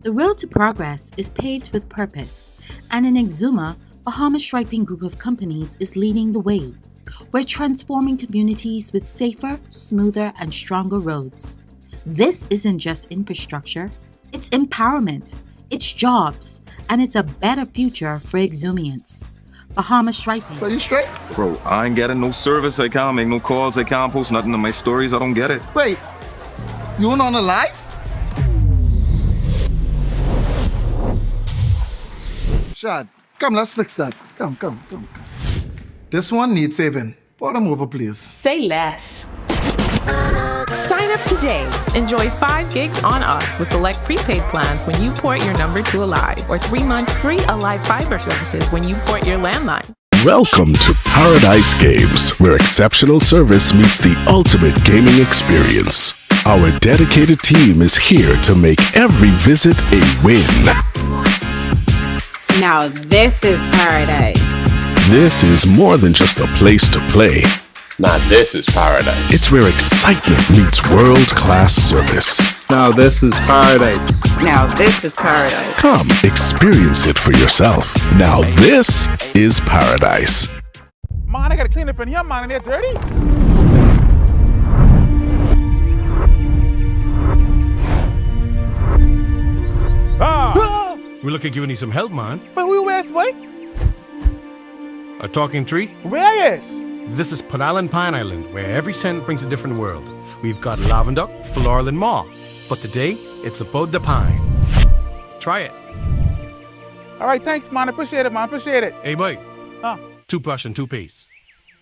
The road to progress is paved with purpose, and in Exuma, Bahamas Striping Group of Companies is leading the way. We're transforming communities with safer, smoother, and stronger roads. This isn't just infrastructure, it's empowerment, it's jobs, and it's a better future for Exumians. Bahamas Striping. So you straight? Bro, I ain't getting no service. I can't make no calls. I can't post nothing on my stories. I don't get it. Wait, you on a live? Shad, come, let's fix that. Come. This one needs saving. Pour them over, please. Say less. Sign up today. Enjoy 5 gigs on us with select prepaid plans when you port your number to Alive, or 3 months free Alive fiber services when you port your landline. Welcome to Paradise Games, where exceptional service meets the ultimate gaming experience. Our dedicated team is here to make every visit a win. Now this is paradise. This is more than just a place to play. Now this is paradise. It's where excitement meets world-class service. Now this is paradise. Now this is paradise. Come, experience it for yourself. Now this is paradise. Man, I gotta clean up in here, man, and they're dirty. We look at giving you some help, man. But who where's boy? A talking tree? Where is? This is Pun Island, Pine Island, where every scent brings a different world. We've got lavender, floral, and more. But today, it's about the pine. Try it. All right, thanks, man. Appreciate it, man. Appreciate it. Hey, boy. Huh? 2 push and 2 pace.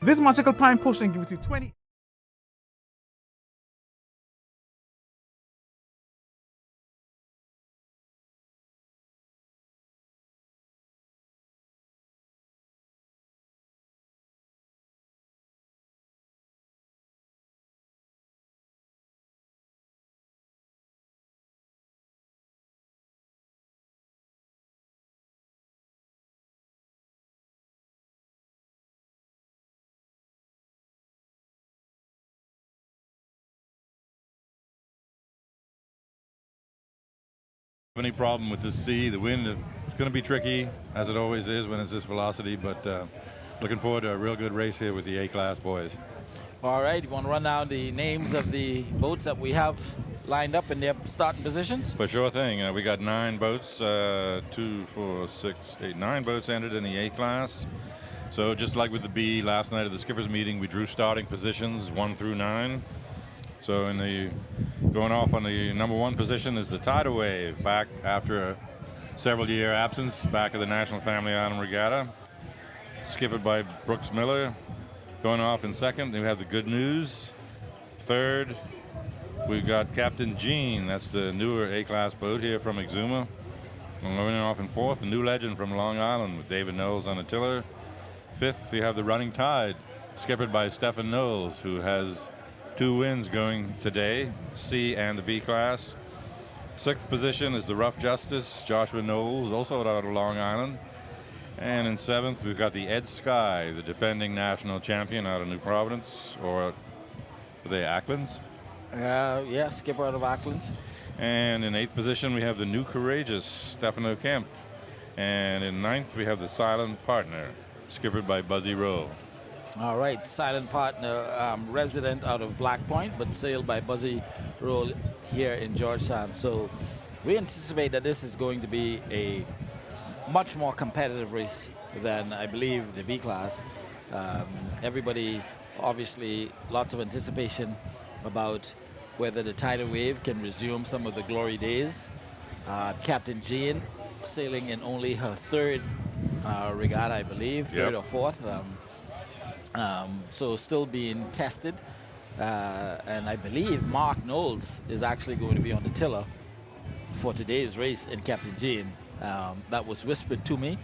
This magical pine push and give it to you 20. Any problem with the sea, the wind, it's going to be tricky, as it always is when it's this velocity, but looking forward to a real good race here with the A-class boys. All right, you want to run down the names of the boats that we have lined up in their starting positions? For sure thing. We got 9 boats, 2, 4, 6, 8, 9 boats entered in the A-class. So just like with the B last night at the skippers meeting, we drew starting positions 1 through 9. So in the going off on the number 1 position is the Tidal Wave, back after a several-year absence, back of the National Family Island Regatta, skippered by Brooks Miller. Going off in second, we have the Good News. Third, we've got Captain Gene. That's the newer A-class boat here from Exuma. And going off in fourth, the New Legend from Long Island with David Knowles on the tiller. Fifth, we have the Running Tide, skippered by Stephen Knowles, who has 2 wins going today, C and the B class. 6th position is the Rough Justice, Joshua Knowles, also out of Long Island. And in 7th, we've got the Ed Sky, the defending national champion out of New Providence, or are they Acklands? Yeah, skipper out of Acklands. And in 8th position, we have the New Courageous, Stefano Kemp. And in 9th, we have the Silent Partner, skippered by Buzzy Rowe. All right, Silent Partner, resident out of Black Point, but sailed by Buzzy Rowe here in Georgetown. So we anticipate that this is going to be a much more competitive race than, I believe, the B class. Everybody, obviously, lots of anticipation about whether the tidal wave can resume some of the glory days. Captain Jean sailing in only her 3rd regatta, I believe, 3rd or 4th. So still being tested. And I believe Mark Knowles is actually going to be on the tiller for today's race in Captain Jean. That was whispered to me.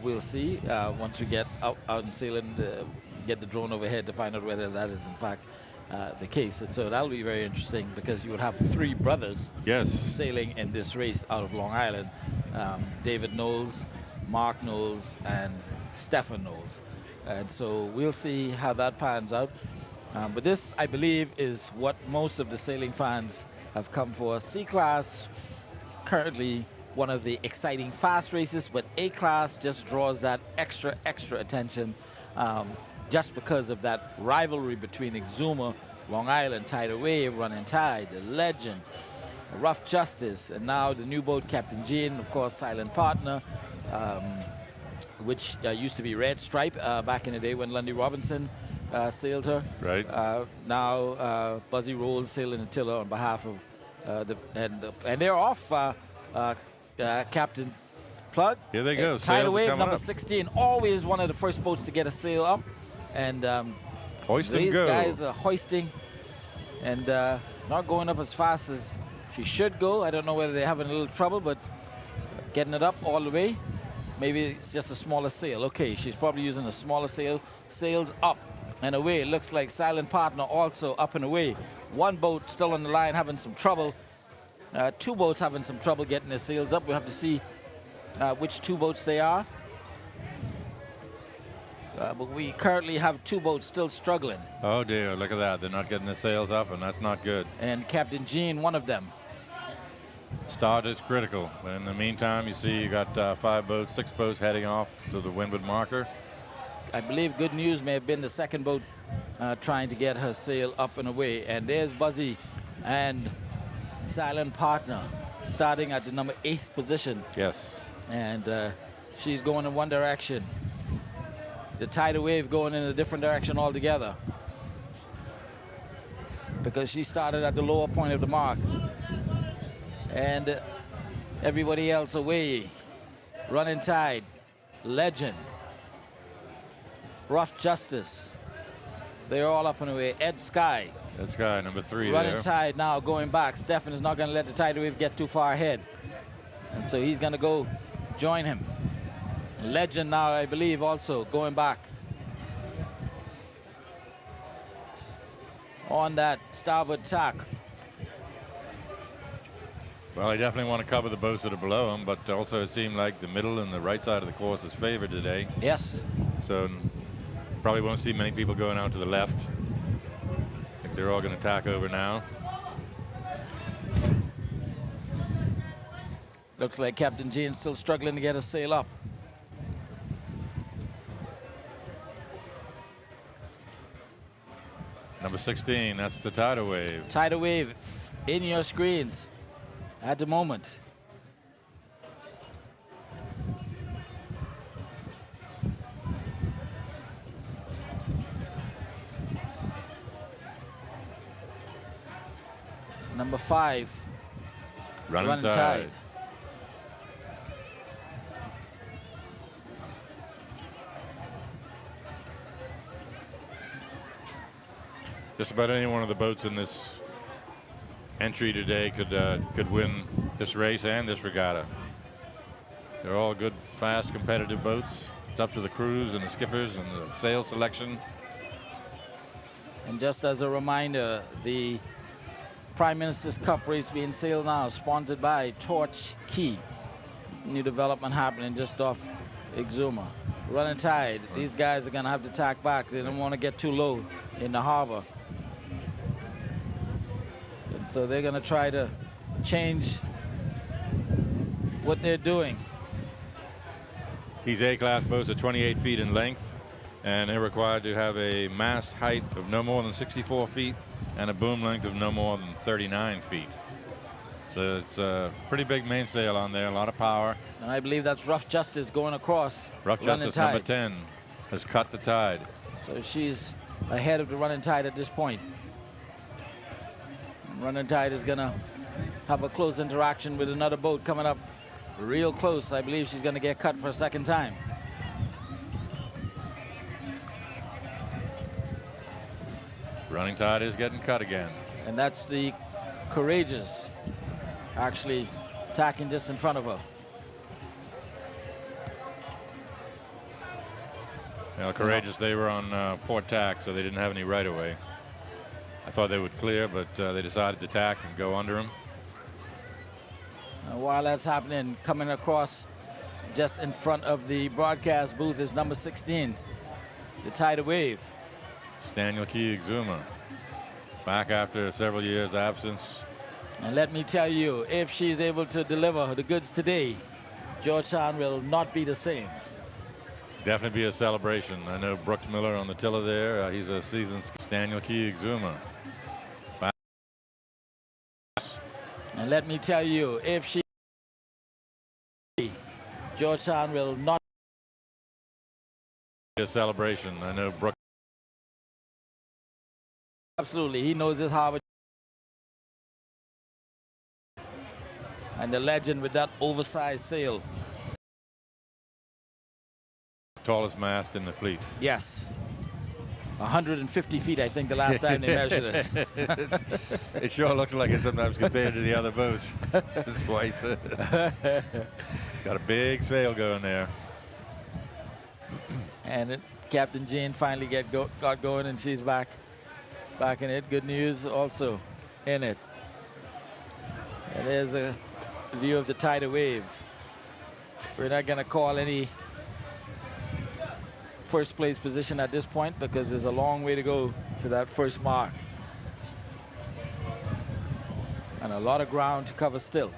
We'll see once we get out and sailing, get the drone overhead to find out whether that is in fact the case. And so that'll be very interesting because you would have 3 brothers sailing in this race out of Long Island. David Knowles, Mark Knowles, and Stephen Knowles. And so we'll see how that pans out. But this, I believe, is what most of the sailing fans have come for. C-Class currently one of the exciting fast races, but A-class just draws that extra attention just because of that rivalry between Exuma, Long Island, Tidal Wave, Running Tide, the Legend, Rough Justice, and now the new boat, Captain Jean, of course, Silent Partner, which used to be Red Stripe back in the day when Lundy Robinson sailed her. Right. Now Buzzy Rolls sailing the tiller on behalf of and they're off Captain Plug. Here they go. Tidal Sails are Wave coming number up. 16, always one of the first boats to get a sail up. And Hoist and these go. guys are hoisting and not going up as fast as she should go. I don't know whether they're having a little trouble, but getting it up all the way. Maybe it's just a smaller sail. Okay, she's probably using a smaller sail. Sails up and away. It looks like Silent Partner also up and away. One boat still on the line having some trouble. Two boats having some trouble getting their sails up. We'll have to see which two boats they are. But we currently have two boats still struggling. Oh dear, look at that. They're not getting the sails up, and that's not good. And Captain Jean, one of them. Start is critical. In the meantime, you see you got 5 boats, 6 boats heading off to the windward marker. I believe good news may have been the second boat trying to get her sail up and away. And there's Buzzy and Silent Partner starting at the number 8th position. Yes. And she's going in one direction. The Tidal Wave going in a different direction altogether, because she started at the lower point of the mark. And everybody else away. Running Tide, Legend, Rough Justice. They're all up and away. Ed Sky. Ed Sky, number 3 Running there. Tide now going back. Stefan is not going to let the Tidal Wave get too far ahead. And so he's going to go join him. Legend now, I believe, also going back on that starboard tack. Well, I definitely want to cover the boats that are below him, but also it seemed like the middle and the right side of the course is favored today. Yes. So probably won't see many people going out to the left. I think they're all going to tack over now. Looks like Captain Jean's still struggling to get a sail up. Number 16, that's the Tidal Wave. Tidal Wave in your screens at the moment. Number 5, Running Tide. Just about any one of the boats in this entry today could win this race and this regatta. They're all good, fast, competitive boats. It's up to the crews and the skippers and the sail selection. And just as a reminder, the Prime Minister's Cup race being sailed now, sponsored by Torch Key. New development happening just off Exuma. Running Tide. These guys are going to have to tack back. They don't want to get too low in the harbor. And so they're going to try to change what they're doing. These A-class boats are 28 feet in length, and they're required to have a mast height of no more than 64 feet and a boom length of no more than 39 feet. So it's a pretty big mainsail on there, a lot of power. And I believe that's Rough Justice going across. Rough Justice, number 10, has cut the tide. So she's ahead of the Running Tide at this point. And Running Tide is going to have a close interaction with another boat coming up real close. I believe she's going to get cut for a second time. Running Tide is getting cut again. And that's the Courageous actually tacking just in front of her. Now, Courageous, they were on port tack, so they didn't have any right of way. I thought they would clear, but they decided to tack and go under them. While that's happening, coming across just in front of the broadcast booth is number 16, the Tidal Wave. Daniel Key Exuma, back after several years' absence And let me tell you, if she's able to deliver the goods today, Georgetown will not be the same. Definitely be a celebration. I know Brooks Miller on the tiller there. He's a seasoned Daniel Key exuma. And let me tell you, if she Georgetown will not be a celebration. I know Brooks. Absolutely, he knows his harbor. And the legend with that oversized sail. Tallest mast in the fleet. Yes. 150 feet, I think, the last time they measured it. It sure looks like it sometimes compared to the other boats. Twice. It's got a big sail going there. And Captain Jean finally got going, and she's back in it. Good news also in it. And there's a view of the tidal wave. We're not going to call any first place position at this point because there's a long way to go to that first mark. And a lot of ground to cover still.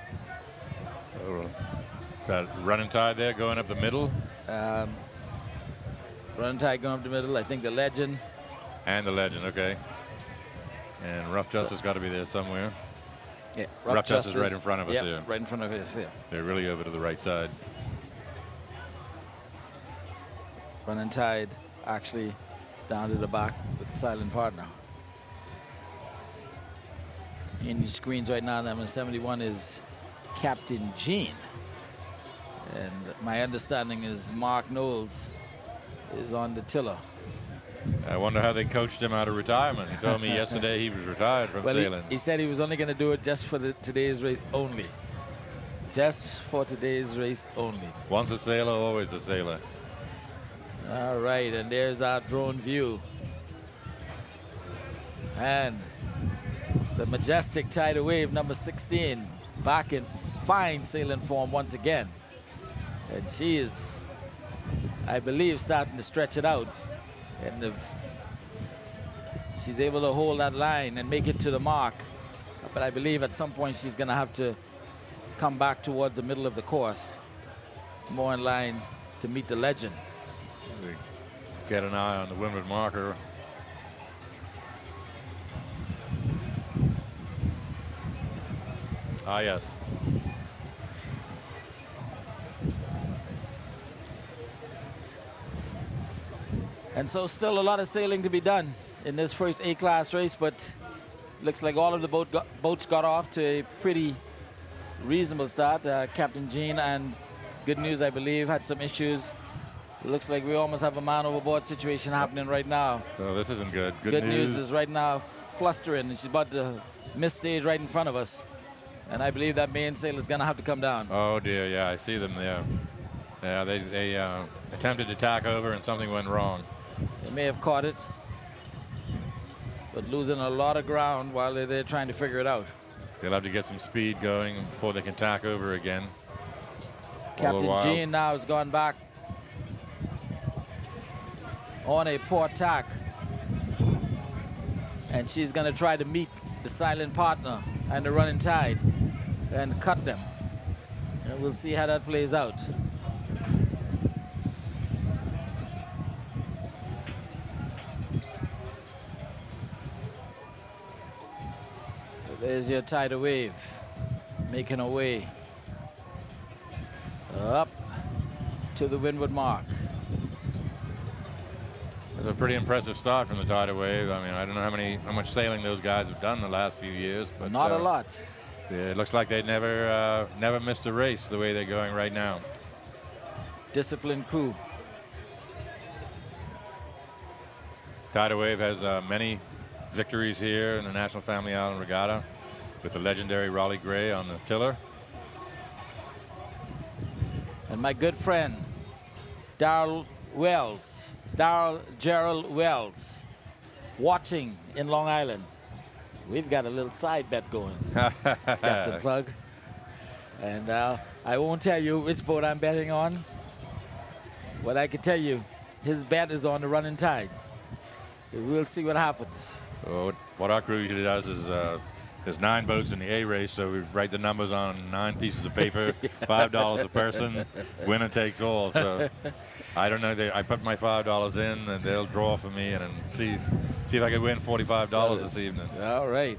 That running tide there going up the middle. Running tide going up the middle. I think the legend. And the legend, okay. And Rough Justice got to be there somewhere. Yeah, Rough Justice right in front of us yep, here. Right in front of us here. They're really over to the right side. Running tide actually down to the back with silent partner. In the screens right now, number 71 is Captain Jean. And my understanding is Mark Knowles is on the tiller. I wonder how they coached him out of retirement. He told me yesterday he was retired from sailing. He said he was only going to do it just for today's race only. Just for today's race only. Once a sailor, always a sailor. All right, and there's our drone view. And the majestic tidal wave, number 16, back in fine sailing form once again. And she is, I believe, starting to stretch it out. And if she's able to hold that line and make it to the mark. But I believe at some point she's going to have to come back towards the middle of the course, more in line to meet the legend. Get an eye on the windward marker. Ah, yes. And so still a lot of sailing to be done in this first A-class race, but looks like all of the boats got off to a pretty reasonable start. Captain Jean, and good news, I believe, had some issues. It looks like we almost have a man overboard situation happening right now. Oh, this isn't good. Good news is right now flustering, and she's about to miss stage right in front of us. And I believe that mainsail is going to have to come down. Oh, dear, yeah, I see them there. Yeah, they attempted to tack over, and something went wrong. They may have caught it, but losing a lot of ground while they're there trying to figure it out. They'll have to get some speed going before they can tack over again. Captain Jean now has gone back on a port tack, and she's going to try to meet the silent partner and the running tide and cut them. And we'll see how that plays out. There's your tidal wave making her way up to the windward mark. It's a pretty impressive start from the tidal wave. I mean, I don't know how much sailing those guys have done the last few years, but not a lot. Yeah, it looks like they never missed a race the way they're going right now. Disciplined crew. Tidal wave has many victories here in the National Family Island Regatta, with the legendary Raleigh Gray on the tiller. And my good friend, Darrell Gerald Wells, watching in Long Island. We've got a little side bet going, Captain Plug. And I won't tell you which boat I'm betting on. What I can tell you, his bet is on the running tide. We'll see what happens. Well, what our crew usually does is There's 9 boats in the A race, so we write the numbers on 9 pieces of paper, $5 a person, winner takes all. So I don't know. I put my $5 in, and they'll draw for me, and then see if I can win $45 this evening. All right.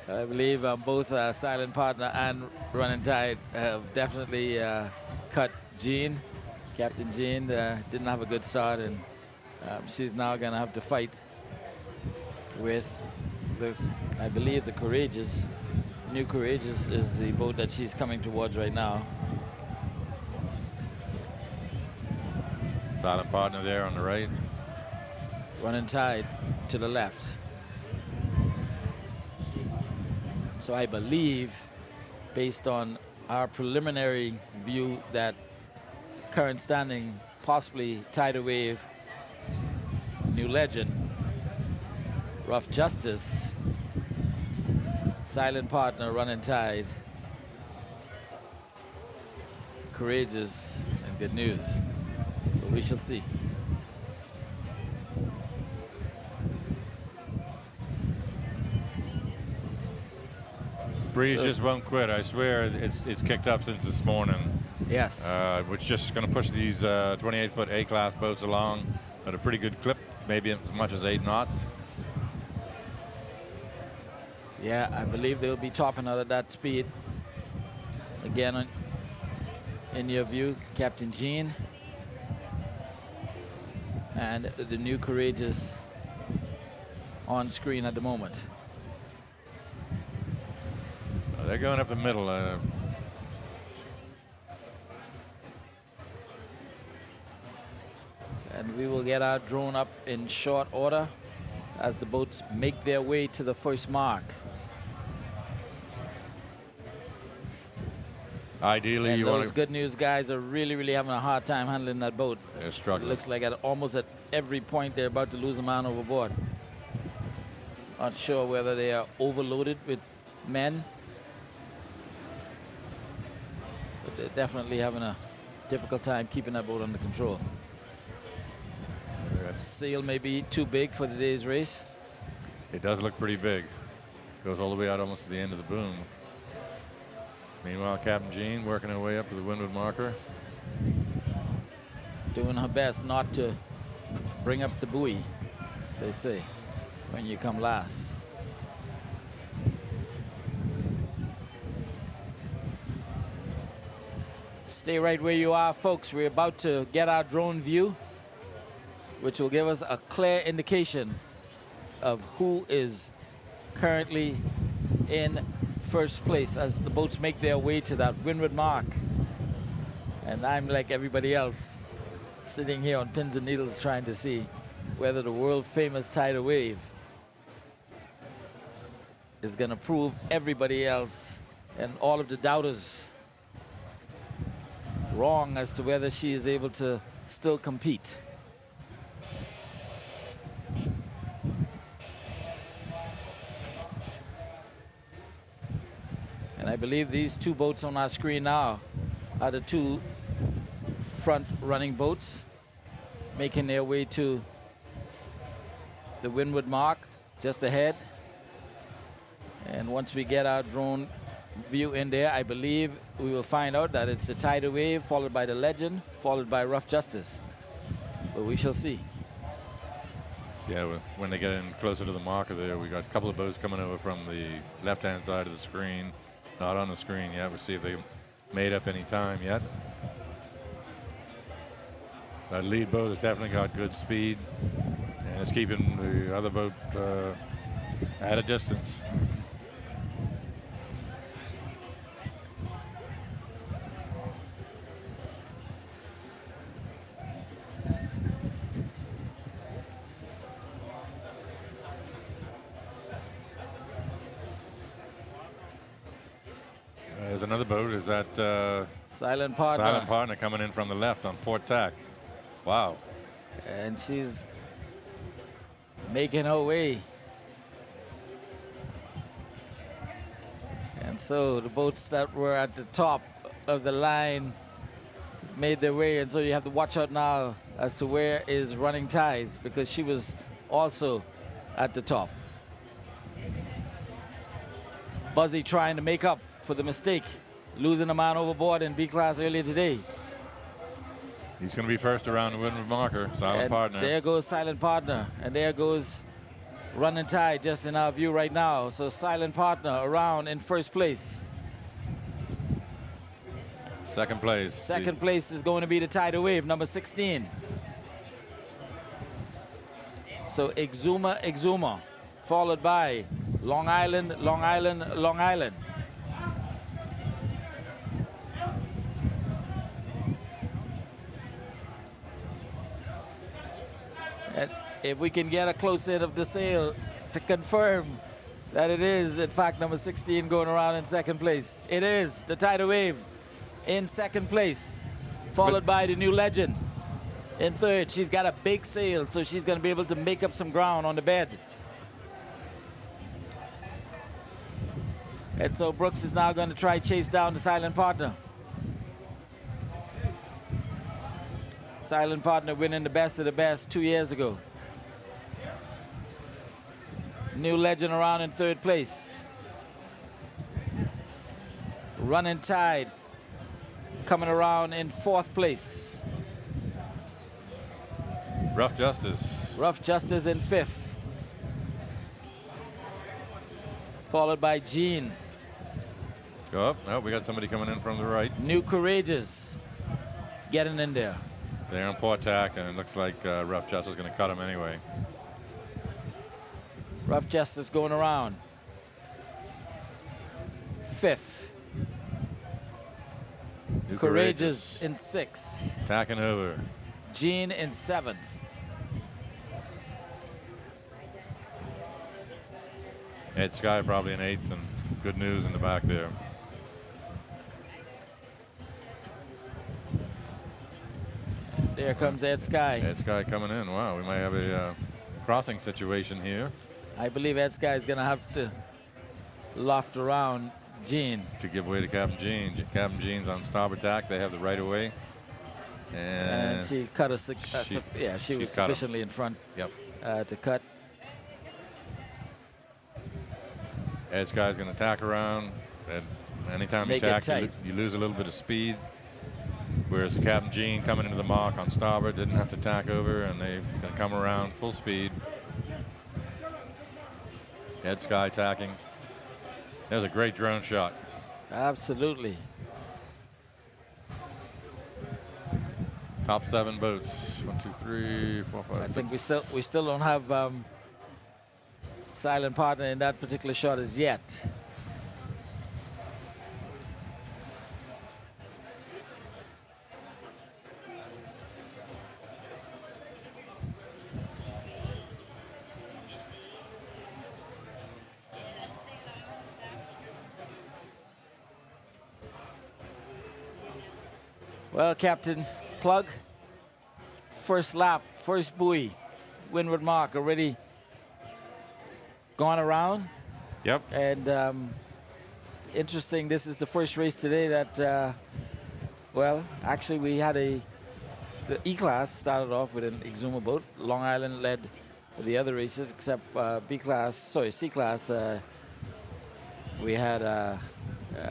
I believe both Silent Partner and Running Tide have definitely cut Jean. Captain Jean didn't have a good start, and she's now going to have to fight with I believe the Courageous. New Courageous is the boat that she's coming towards right now. Silent Partner there on the right. Running Tide to the left. So I believe, based on our preliminary view, that current standing, possibly Tidal Wave, New Legend, Rough Justice, Silent Partner, Running Tide, Courageous, and Good News. But we shall see. Breeze just won't quit. I swear it's kicked up since this morning. Yes. Which just going to push these 28-foot A-class boats along at a pretty good clip, maybe as much as 8 knots. Yeah, I believe they'll be topping out at that speed. Again, in your view, Captain Jean and the New Courageous on screen at the moment. They're going up the middle. And we will get our drone up in short order as the boats make their way to the first mark. Ideally, and you those want to... Good News guys are really having a hard time handling that boat. They're struggling. It looks like almost at every point they're about to lose a man overboard. Not sure whether they are overloaded with men, but they're definitely having a difficult time keeping that boat under control. Sail may be too big for today's race. It does look pretty big. Goes all the way out almost to the end of the boom. Meanwhile, Captain Jean working her way up to the windward marker. Doing her best not to bring up the buoy, as they say, when you come last. Stay right where you are, folks. We're about to get our drone view, which will give us a clear indication of who is currently in first place as the boats make their way to that windward mark. And I'm like everybody else, sitting here on pins and needles trying to see whether the world famous tidal wave is going to prove everybody else and all of the doubters wrong as to whether she is able to still compete. And I believe these two boats on our screen now are the two front running boats making their way to the windward mark just ahead. And once we get our drone view in there, I believe we will find out that it's the Tidal Wave, followed by the Legend, followed by Rough Justice. But we shall see. Yeah, when they get in closer to the marker there, we got a couple of boats coming over from the left-hand side of the screen. Not on the screen yet. We'll see if they made up any time yet. That lead boat has definitely got good speed, and it's keeping the other boat at a distance. There's another boat. Is that Silent Partner? Silent Partner coming in from the left on port tack. Wow. And she's making her way. And so the boats that were at the top of the line made their way, and so you have to watch out now as to where is Running Tide, because she was also at the top. Buzzy trying to make up for the mistake, losing a man overboard in B class earlier today. He's going to be first around the windward marker, silent And partner. there goes silent partner, and there goes running tide just in our view right now. So silent partner around in first place. Second place. Second place is going to be the tidal wave, number 16. So exuma, followed by Long Island, Long Island, Long Island. And if we can get a close hit of the sail to confirm that it is, in fact, number 16 going around in second place. It is the tidal wave in second place, followed by the New Legend in third. She's got a big sail, so she's going to be able to make up some ground on the bed. And so Brooks is now going to try chase down the silent partner. Silent partner winning the best of the best 2 years ago. New Legend around in third place. Running Tide coming around in fourth place. Rough Justice. Rough Justice in fifth. Followed by Jean. Oh, we got somebody coming in from the right. New Courageous getting in there. They're on port tack, and it looks like Rough Justice is going to cut him anyway. Rough Justice going around. Fifth. New Courageous in sixth. Tacking over. Jean in seventh. Ed Sky probably in eighth, and good news in the back there. There comes Ed Sky. Ed Sky coming in. Wow, we might have a crossing situation here. I believe Ed Sky is going to have to loft around Jean. To give way to Captain Jean. Captain Jean's on starboard tack. They have the right of way. And she cut us. She was sufficiently in front to cut. Ed Sky's going to tack around. And anytime you tack, you lose a little bit of speed. Whereas the Captain Jean coming into the mark on starboard didn't have to tack over, and they can come around full speed. Ed Sky tacking. There's a great drone shot. Absolutely. Top 7 boats. 1, 2, 3, 4, 5. I think we still don't have silent partner in that particular shot as yet. Well, Captain Plug, first lap, first buoy, windward mark already gone around. Yep. And interesting, this is the first race today that, well, actually we had the E-Class started off with an exuma boat. Long Island led the other races except C-Class. We had,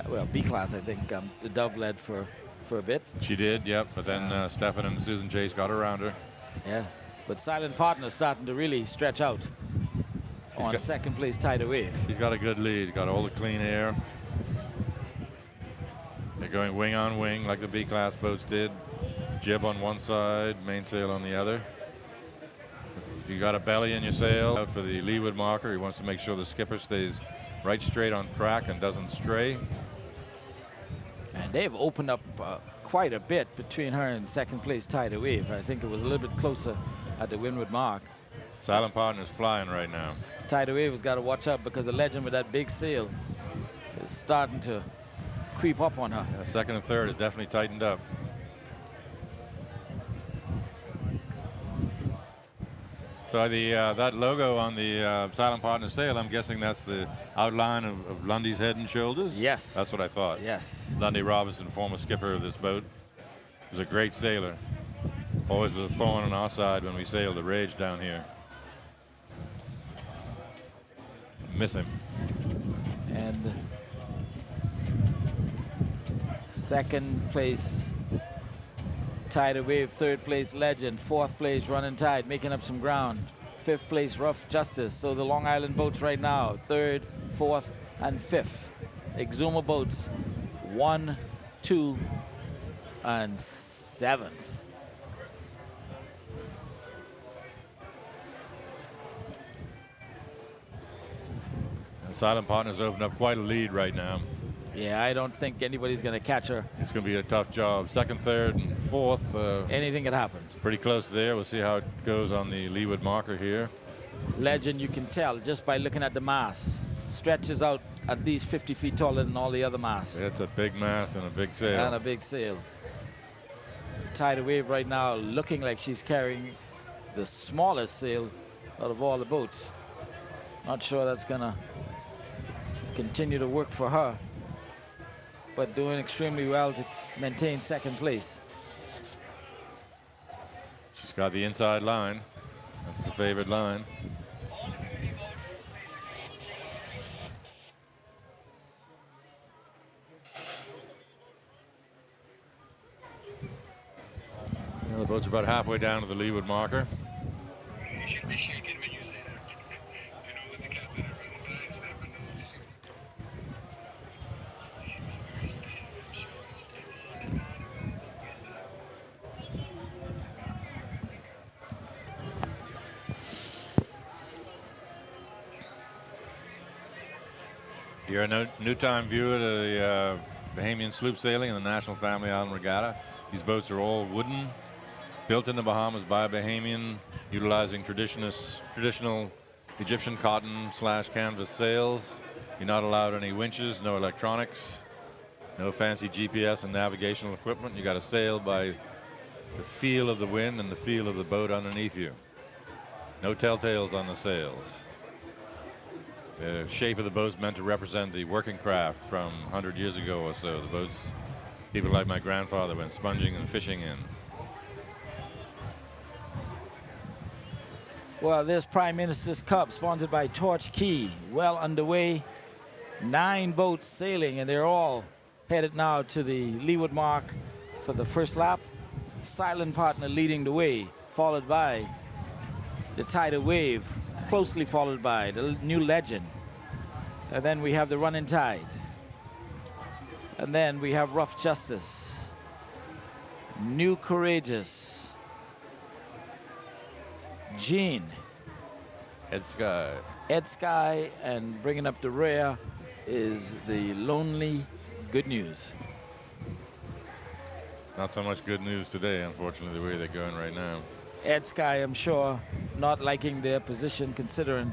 well, B-Class, I think, the Dove led for a bit. She did, yep, but then Stefan and Susan Chase got around her. Yeah, but silent partner starting to really stretch out on second place tidal wave. She's got a good lead, got all the clean air. They're going wing on wing like the B-Class boats did. Jib on one side, mainsail on the other. If you got a belly in your sail out for the leeward marker, he wants to make sure the skipper stays right straight on track and doesn't stray. And they've opened up quite a bit between her and second place tidal wave. I think it was a little bit closer at the windward mark. Silent partner's flying right now. Tidal wave has got to watch out because the Legend with that big sail is starting to creep up on her. Yeah, second and third is definitely tightened up. So that logo on the silent partner sail, I'm guessing that's the outline of Lundy's head and shoulders? Yes. That's what I thought. Yes. Lundy Robinson, former skipper of this boat, was a great sailor. Always was a thorn on our side when we sailed the Rage down here. Miss him. And Second place, Tidal Wave. Third place, Legend. Fourth place, Running Tide, making up some ground. Fifth place, Rough Justice. So the Long Island boats right now, third, fourth, and fifth. Exuma boats, 1, 2, and 7th. The Silent Partners opened up quite a lead right now. Yeah, I don't think anybody's going to catch her. It's going to be a tough job. Second, third, and fourth. Anything could happen. Pretty close there. We'll see how it goes on the leeward marker here. Legend, you can tell just by looking at the mast. Stretches out at least 50 feet taller than all the other masts. It's a big mast and a big sail. And a big sail. Tidal Wave right now looking like she's carrying the smallest sail out of all the boats. Not sure that's going to continue to work for her, but doing extremely well to maintain second place. She's got the inside line. That's the favored line. Well, the boats are about halfway down to the leeward marker. You should be shaking when you say that. You know, as a captain, running tides, never knows. You should be very scared. I'm sure those people on the tide will get that. You're a new time viewer to the Bahamian sloop sailing and the National Family Island Regatta. These boats are all wooden, built in the Bahamas by a Bahamian, utilizing traditional Egyptian cotton/canvas sails. You're not allowed any winches, no electronics, no fancy GPS and navigational equipment. You got to sail by the feel of the wind and the feel of the boat underneath you. No telltales on the sails. The shape of the boat's meant to represent the working craft from 100 years ago or so. The boats people like my grandfather went sponging and fishing in. Well, this Prime Minister's Cup, sponsored by Torch Key, well underway. 9 boats sailing, and they're all headed now to the leeward mark for the first lap. Silent Partner leading the way, followed by the Tidal Wave, closely followed by the New Legend. And then we have the Running Tide. And then we have Rough Justice, New Courageous, Gene, Ed Sky. Ed Sky, and bringing up the rear is the Lonely Good News. Not so much good news today, unfortunately, the way they're going right now. Ed Sky, I'm sure, not liking their position, considering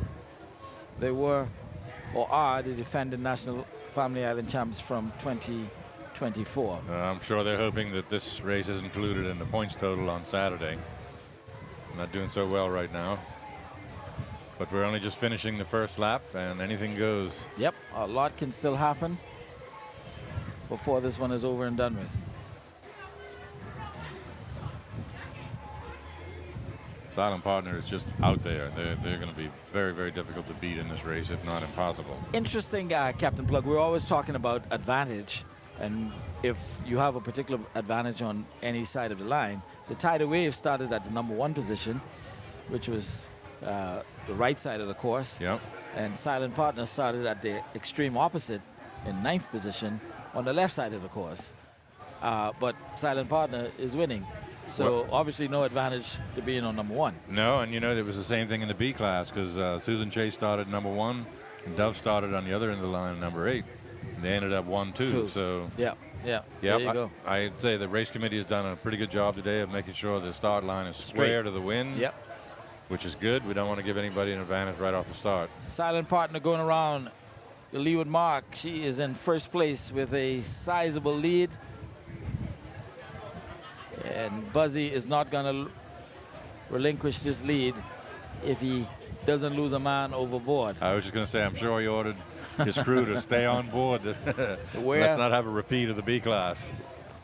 they were or are the defending National Family Island champs from 2024. I'm sure they're hoping that this race is included in the points total on Saturday. Not doing so well right now. But we're only just finishing the first lap, and anything goes. Yep, a lot can still happen before this one is over and done with. Silent Partner is just out there. They're going to be very, very difficult to beat in this race, if not impossible. Interesting, Captain Plug. We're always talking about advantage, and if you have a particular advantage on any side of the line. The Tidal Wave started at the #1 position, which was the right side of the course. Yep. And Silent Partner started at the extreme opposite in 9th position on the left side of the course. But Silent Partner is winning. So well, obviously no advantage to being on #1. No, and you know, it was the same thing in the B class because Susan Chase started #1 and Dove started on the other end of the line at #8. And they ended up 1-2. So yeah. There you go. I'd say the race committee has done a pretty good job today of making sure the start line is square to the wind. Yep. Which is good. We don't want to give anybody an advantage right off the start. Silent Partner going around the leeward mark. She is in first place with a sizable lead. And Buzzy is not going to relinquish this lead if he doesn't lose a man overboard. I was just going to say, I'm sure he ordered his crew to stay on board. Let's not have a repeat of the B class.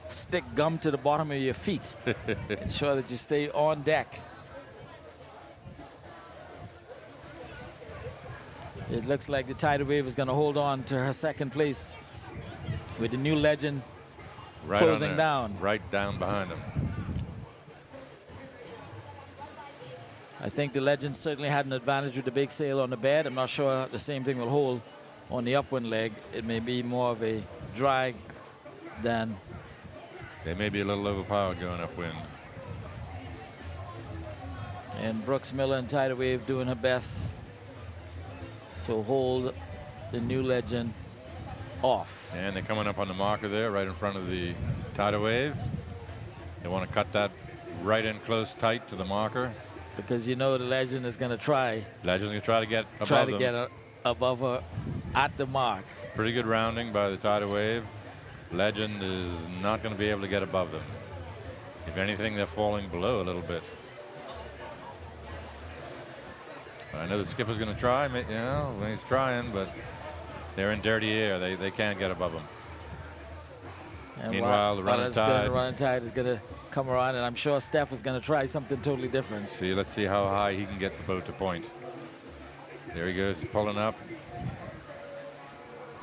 Stick gum to the bottom of your feet. Ensure that you stay on deck. It looks like the Tidal Wave is going to hold on to her second place with the New Legend closing down. Right down behind him. I think the Legend certainly had an advantage with the big sail on the bed. I'm not sure the same thing will hold on the upwind leg. It may be more of a drag than... They may be a little overpowered going upwind. And Brooks Miller and Tidal Wave doing her best to hold the new Legend off. And they're coming up on the marker there, right in front of the tidal wave. They want to cut that right in close, tight to the marker. Because you know the Legend is going to try. Legend's going to try to get above them. Get above her at the mark. Pretty good rounding by the tidal wave. Legend is not going to be able to get above them. If anything, they're falling below a little bit. But I know the skipper's going to try. You know, he's trying, but they're in dirty air. They can't get above them. And meanwhile, the running tide is going to come around, and I'm sure Steph is going to try something totally different. Let's see how high he can get the boat to point. There he goes, pulling up.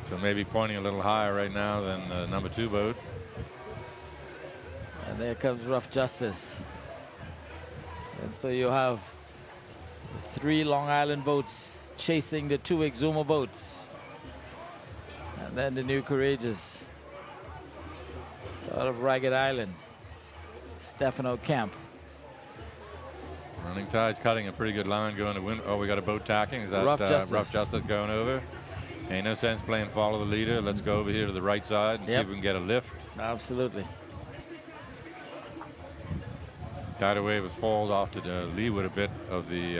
So maybe pointing a little higher right now than the number 2 boat. And there comes Rough Justice. And so you have 3 Long Island boats chasing the 2 Exuma boats. And then the New Courageous out of Ragged Island, Stefano Camp. Running tide's cutting a pretty good line going to wind. Oh, we got a boat tacking. Is that Rough Justice. Rough Justice going over? Ain't no sense playing follow the leader. Let's go over here to the right side and see if we can get a lift. Absolutely. Tidal wave has fallen off to the leeward a bit of the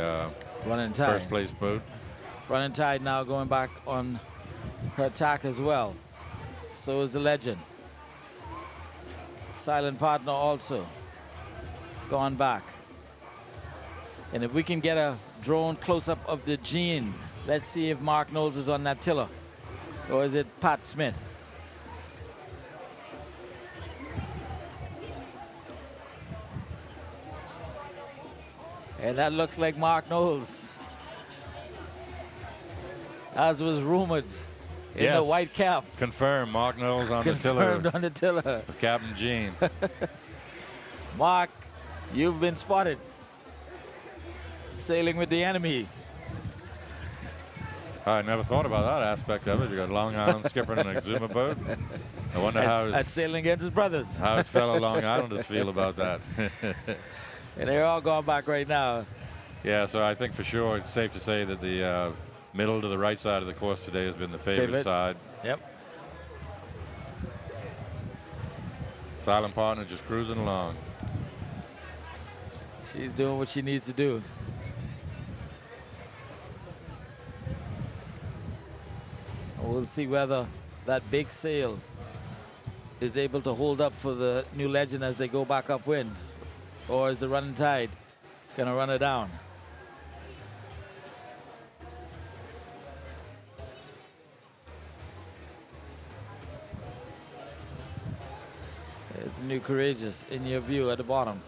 Running Tide. first place boat. Running Tide now going back on her attack as well. So is the Legend. Silent Partner also gone back. And if we can get a drone close-up of the Jean, let's see if Mark Knowles is on that tiller. Or is it Pat Smith? And that looks like Mark Knowles, as was rumored in the white cap. Confirmed, Mark Knowles on the tiller. Confirmed on the tiller. With Captain Jean. Mark, you've been spotted sailing with the enemy. I never thought about that aspect of it. You got Long Island skipper in an Exuma boat. I wonder how sailing against his brothers. How his fellow Long Islanders feel about that. And they're all going back right now. Yeah, so I think for sure it's safe to say that the middle to the right side of the course today has been the favorite side. Yep. Silent Partner just cruising along. She's doing what she needs to do. We'll see whether that big sail is able to hold up for the New Legend as they go back upwind. Or is the Running Tide going to run her down? There's the New Courageous in your view at the bottom.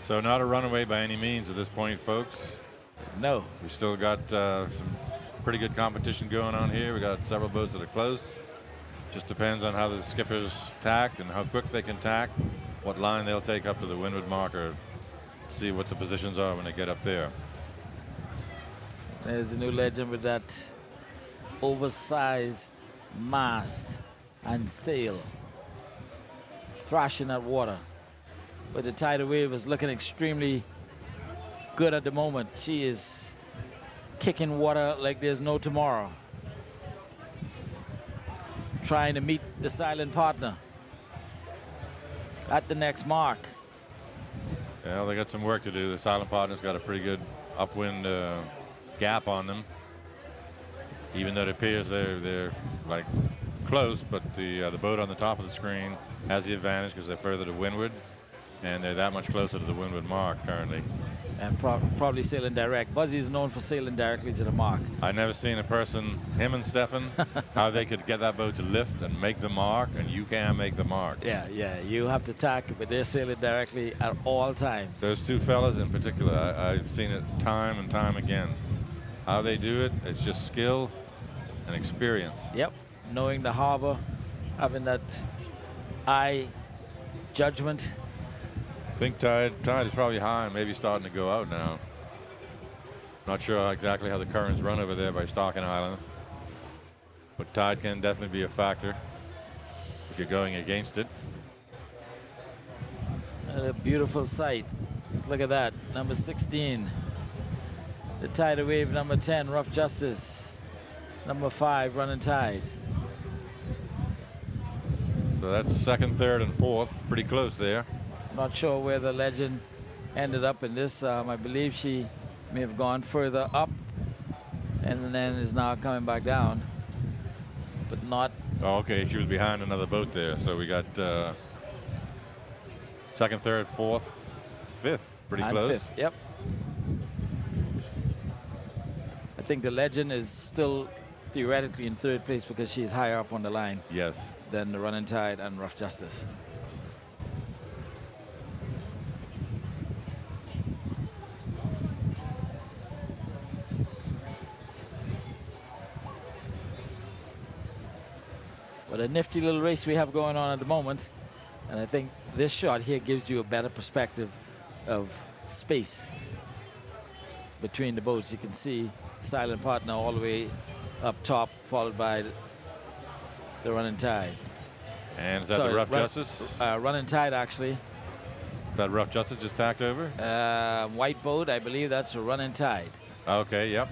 So not a runaway by any means at this point, folks. No. We still got some pretty good competition going on here. We got several boats that are close. Just depends on how the skippers tack and how quick they can tack, what line they'll take up to the windward marker, see what the positions are when they get up there. There's the New Legend with that oversized mast and sail, thrashing at water. But the tidal wave is looking extremely good at the moment. She is kicking water like there's no tomorrow, trying to meet the Silent Partner at the next mark. Yeah, they got some work to do. The Silent Partner's got a pretty good upwind gap on them. Even though it appears they're like close, but the boat on the top of the screen has the advantage because they're further to windward, and they're that much closer to the windward mark currently. And probably sailing direct. Buzzy is known for sailing directly to the mark. I've never seen a person, him and Stefan, how they could get that boat to lift and make the mark, and you can't make the mark. Yeah, you have to tack, but they're sailing directly at all times. Those two fellas in particular, I've seen it time and time again. How they do it, it's just skill and experience. Yep, knowing the harbor, having that eye judgment. I think tide is probably high and maybe starting to go out now. Not sure exactly how the currents run over there by Stocking Island, but tide can definitely be a factor if you're going against it. A beautiful sight. Just look at that. Number 16. The tidal wave. Number 10, Rough Justice. Number 5, Running Tide. So that's second, third, and fourth. Pretty close there. Not sure where the Legend ended up in this. I believe she may have gone further up and then is now coming back down, but not. Oh, okay, she was behind another boat there. So we got second, third, fourth, fifth. Pretty and close. Fifth, yep. I think the Legend is still theoretically in third place because she's higher up on the line. Yes. Than the Running Tide and Rough Justice. But a nifty little race we have going on at the moment. And I think this shot here gives you a better perspective of space between the boats. You can see Silent Partner all the way up top, followed by the Running Tide. And is that the Rough Justice? Running Tide, actually. That Rough Justice just tacked over? White boat, I believe that's a Running Tide. Okay, yep.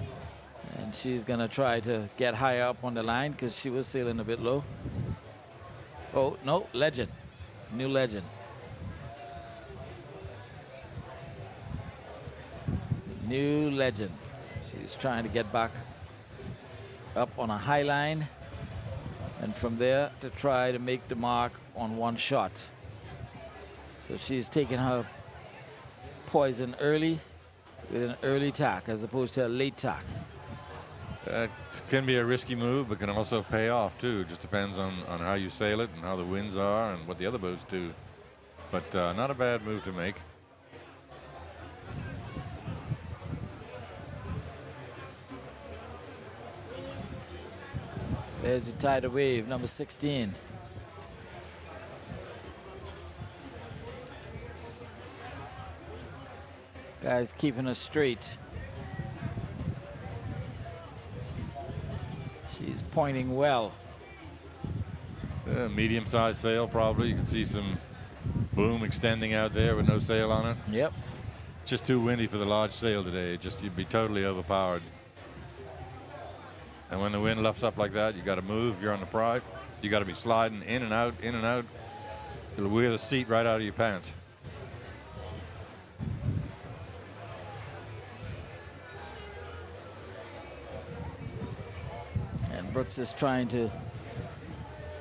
And she's going to try to get higher up on the line because she was sailing a bit low. Oh, no, Legend. New Legend. New Legend. She's trying to get back up on a high line, and from there to try to make the mark on one shot. So she's taking her poison early with an early tack as opposed to a late tack. That can be a risky move, but can also pay off too. Just depends on how you sail it and how the winds are and what the other boats do. But not a bad move to make. There's the tidal wave, number 16. Guys keeping her straight. She's pointing well. Medium-sized sail, probably. You can see some boom extending out there with no sail on it. Yep. It's just too windy for the large sail today. You'd be totally overpowered. And when the wind luffs up like that, you got to move. You're on the pride. You got to be sliding in and out, in and out. It'll wear the seat right out of your pants. And Brooks is trying to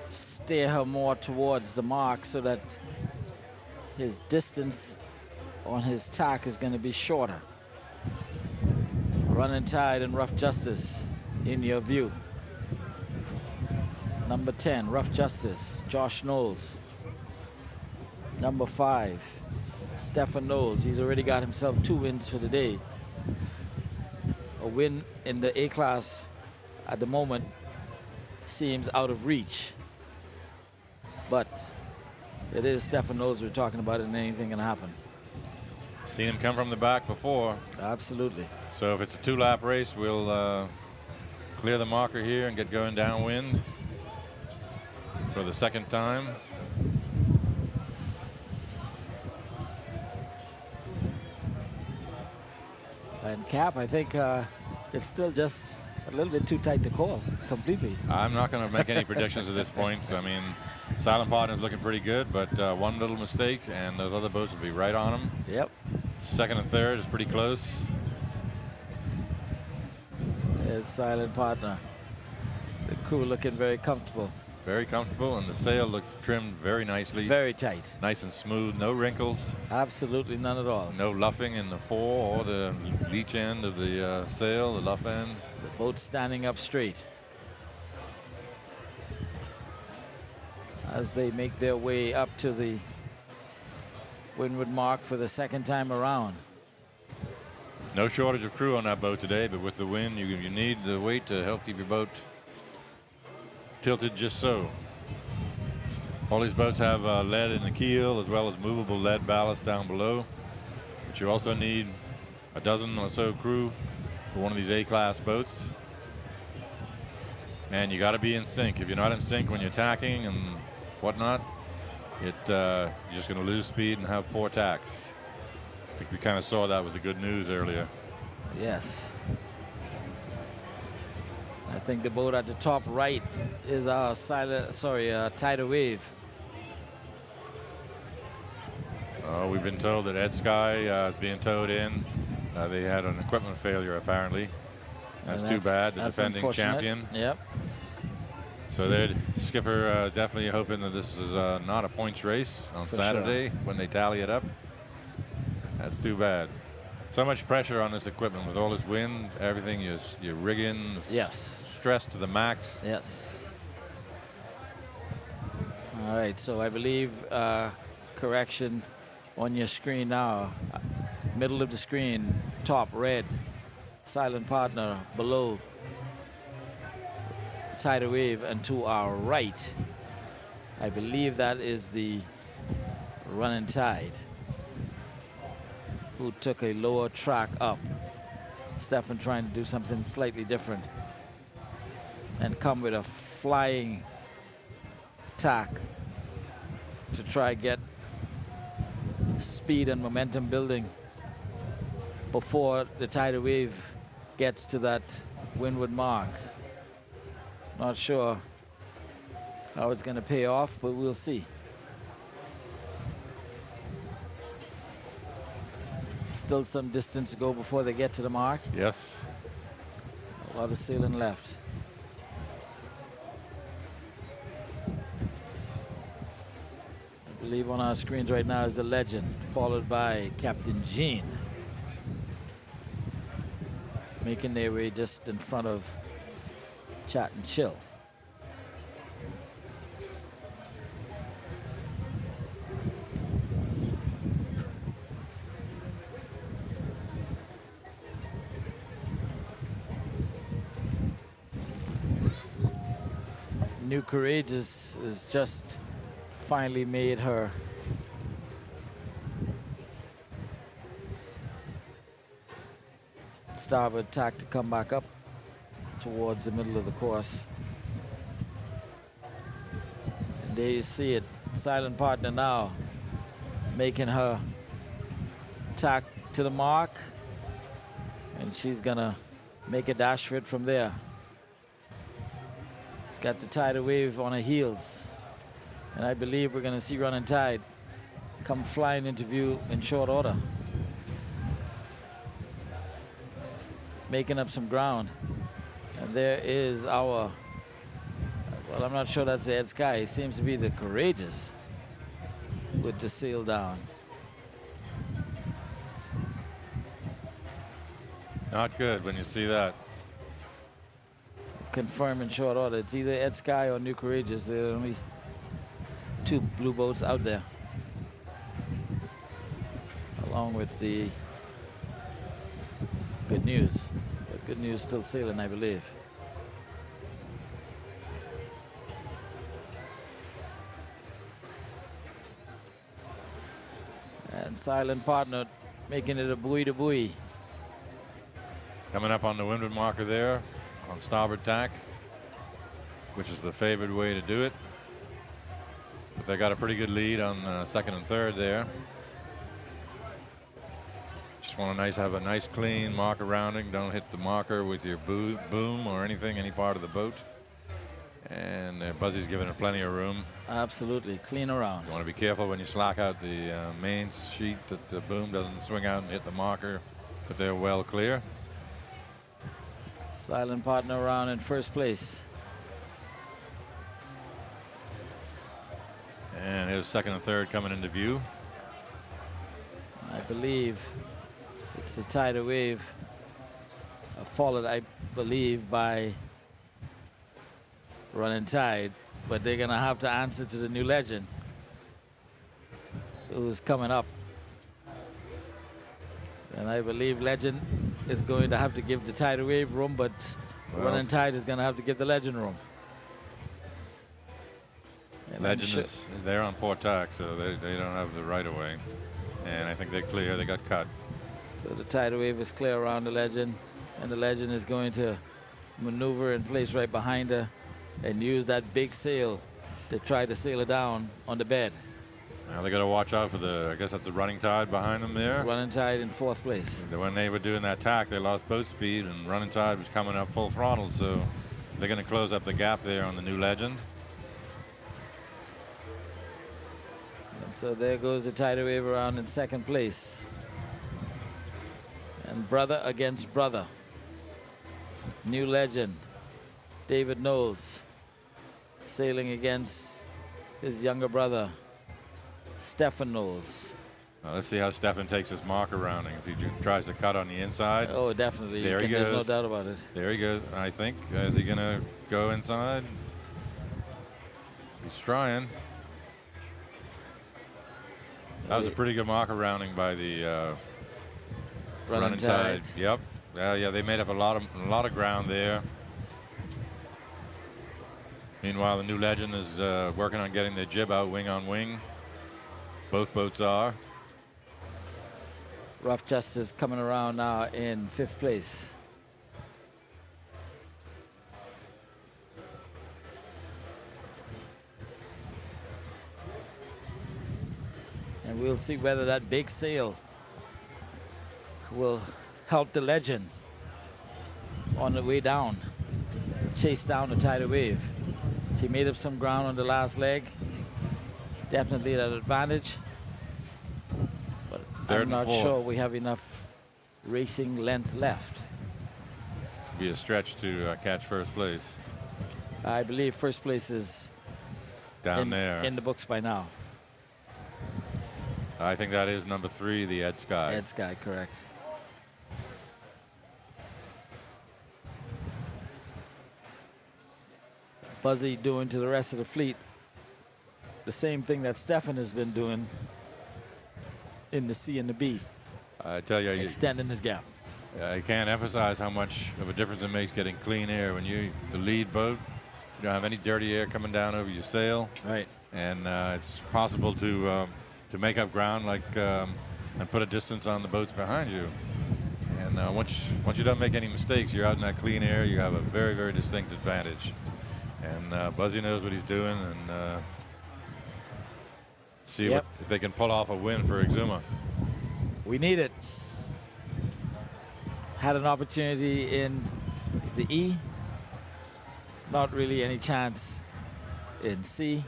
steer her more towards the mark so that his distance on his tack is going to be shorter. Running Tide and Rough Justice in your view. Number 10, Rough Justice, Josh Knowles. Number 5, Stephen Knowles. He's already got himself 2 wins for the day. A win in the A-class at the moment seems out of reach. But it is Stephen Knowles we're talking about, and anything can happen. Seen him come from the back before. Absolutely. So if it's a 2-lap race, we'll clear the marker here and get going downwind for the second time. And Cap, I think it's still just a little bit too tight to call completely. I'm not going to make any predictions at this point. I mean, Silent Partner's looking pretty good, but one little mistake and those other boats will be right on them. Yep. Second and third is pretty close. There's Silent Partner. The crew looking very comfortable. Very comfortable, and the sail looks trimmed very nicely. Very tight. Nice and smooth, no wrinkles. Absolutely none at all. No luffing in the fore or the leech end of the sail, the luff end. The boat standing up straight as they make their way up to the windward mark for the second time around. No shortage of crew on that boat today, but with the wind, you need the weight to help keep your boat tilted just so. All these boats have lead in the keel as well as movable lead ballast down below. But you also need a dozen or so crew for one of these A-class boats. And you got to be in sync. If you're not in sync when you're tacking and whatnot, you're just going to lose speed and have poor tacks. I think we kind of saw that with the good news earlier. Yes. I think the boat at the top right is our tidal wave. We've been told that Ed Sky is being towed in. They had an equipment failure apparently. That's too bad. The defending champion. Yep. So the skipper definitely hoping that this is not a points race on Saturday when they tally it up. That's too bad. So much pressure on this equipment with all this wind, everything you're rigging. Yes. Stressed to the max. Yes. All right. So I believe correction on your screen now. Middle of the screen, top red, silent partner below tidal wave, and to our right, I believe that is the running tide, who took a lower track up. Stefan trying to do something slightly different and come with a flying tack to try get speed and momentum building before the tidal wave gets to that windward mark. Not sure how it's going to pay off, but we'll see. Still some distance to go before they get to the mark. Yes. A lot of sailing left. I believe on our screens right now is the Legend, followed by Captain Gene, making their way just in front of Chat and Chill. New Courageous has just finally made her starboard tack to come back up towards the middle of the course. And there you see it, silent partner now making her tack to the mark, and she's gonna make a dash for it from there. She's got the tidal wave on her heels, and I believe we're gonna see Running Tide come flying into view in short order, making up some ground. And there is our, well, I'm not sure that's the Ed Sky. It seems to be the Courageous with the sail down. Not good when you see that. Confirm in short order. It's either Ed Sky or New Courageous. There are only two blue boats out there, along with the Good News. But Good News still sailing, I believe. And silent partner making it a buoy to buoy. Coming up on the windward marker there on starboard tack, which is the favored way to do it. But they got a pretty good lead on second and third there. Just want to have a nice clean marker rounding. Don't hit the marker with your boom or anything, any part of the boat. And Buzzy's giving it plenty of room. Absolutely, clean around. You want to be careful when you slack out the main sheet that the boom doesn't swing out and hit the marker, but they're well clear. Silent partner around in first place. And here's second and third coming into view. I believe it's the tidal wave, followed, I believe, by Running Tide, but they're gonna have to answer to the New Legend, who's coming up. And I believe Legend is going to have to give the tidal wave room, but running tide is going to have to give the legend room. And Legend they're on port tack, so they don't have the right of way. And I think they're clear. They got cut. So the tidal wave is clear around the legend, and the legend is going to maneuver in place right behind her and use that big sail to try to sail it down on the bed. Now they got to watch out for I guess that's the running tide behind them there. Running tide in 4th place. When they were doing that tack, they lost boat speed, and running tide was coming up full throttle, so they're going to close up the gap there on the new legend. And so there goes the tidal wave around in 2nd place. And brother against brother. New legend, David Knowles, sailing against his younger brother, Stephen Knowles. Well, let's see how Stephen takes his marker rounding. If he tries to cut on the inside. Oh, definitely. There he goes. There's no doubt about it. There he goes. I think. Is he going to go inside? He's trying. That was a pretty good marker rounding by the running tide. Yep. Yeah, they made up a lot of ground there. Meanwhile, the new legend is working on getting their jib out wing on wing. Both boats are. Rough Justice coming around now in 5th place. And we'll see whether that big sail will help the legend on the way down, chase down the tidal wave. She made up some ground on the last leg. Definitely at advantage. But I'm not sure we have enough racing length left. Be a stretch to catch 1st place. I believe 1st place is down there in the books by now. I think that is number 3, the Ed Sky. Ed Sky, correct. Buzzy doing to the rest of the fleet the same thing that Stefan has been doing in the C and the B. I tell you, extending his gap. I can't emphasize how much of a difference it makes getting clean air when you the lead boat. You don't have any dirty air coming down over your sail. Right. And it's possible to make up ground and put a distance on the boats behind you. And once you don't make any mistakes, you're out in that clean air. You have a very, very distinct advantage. And Buzzy knows what he's doing, and see if they can pull off a win for Exuma. We need it. Had an opportunity in the E. Not really any chance in C.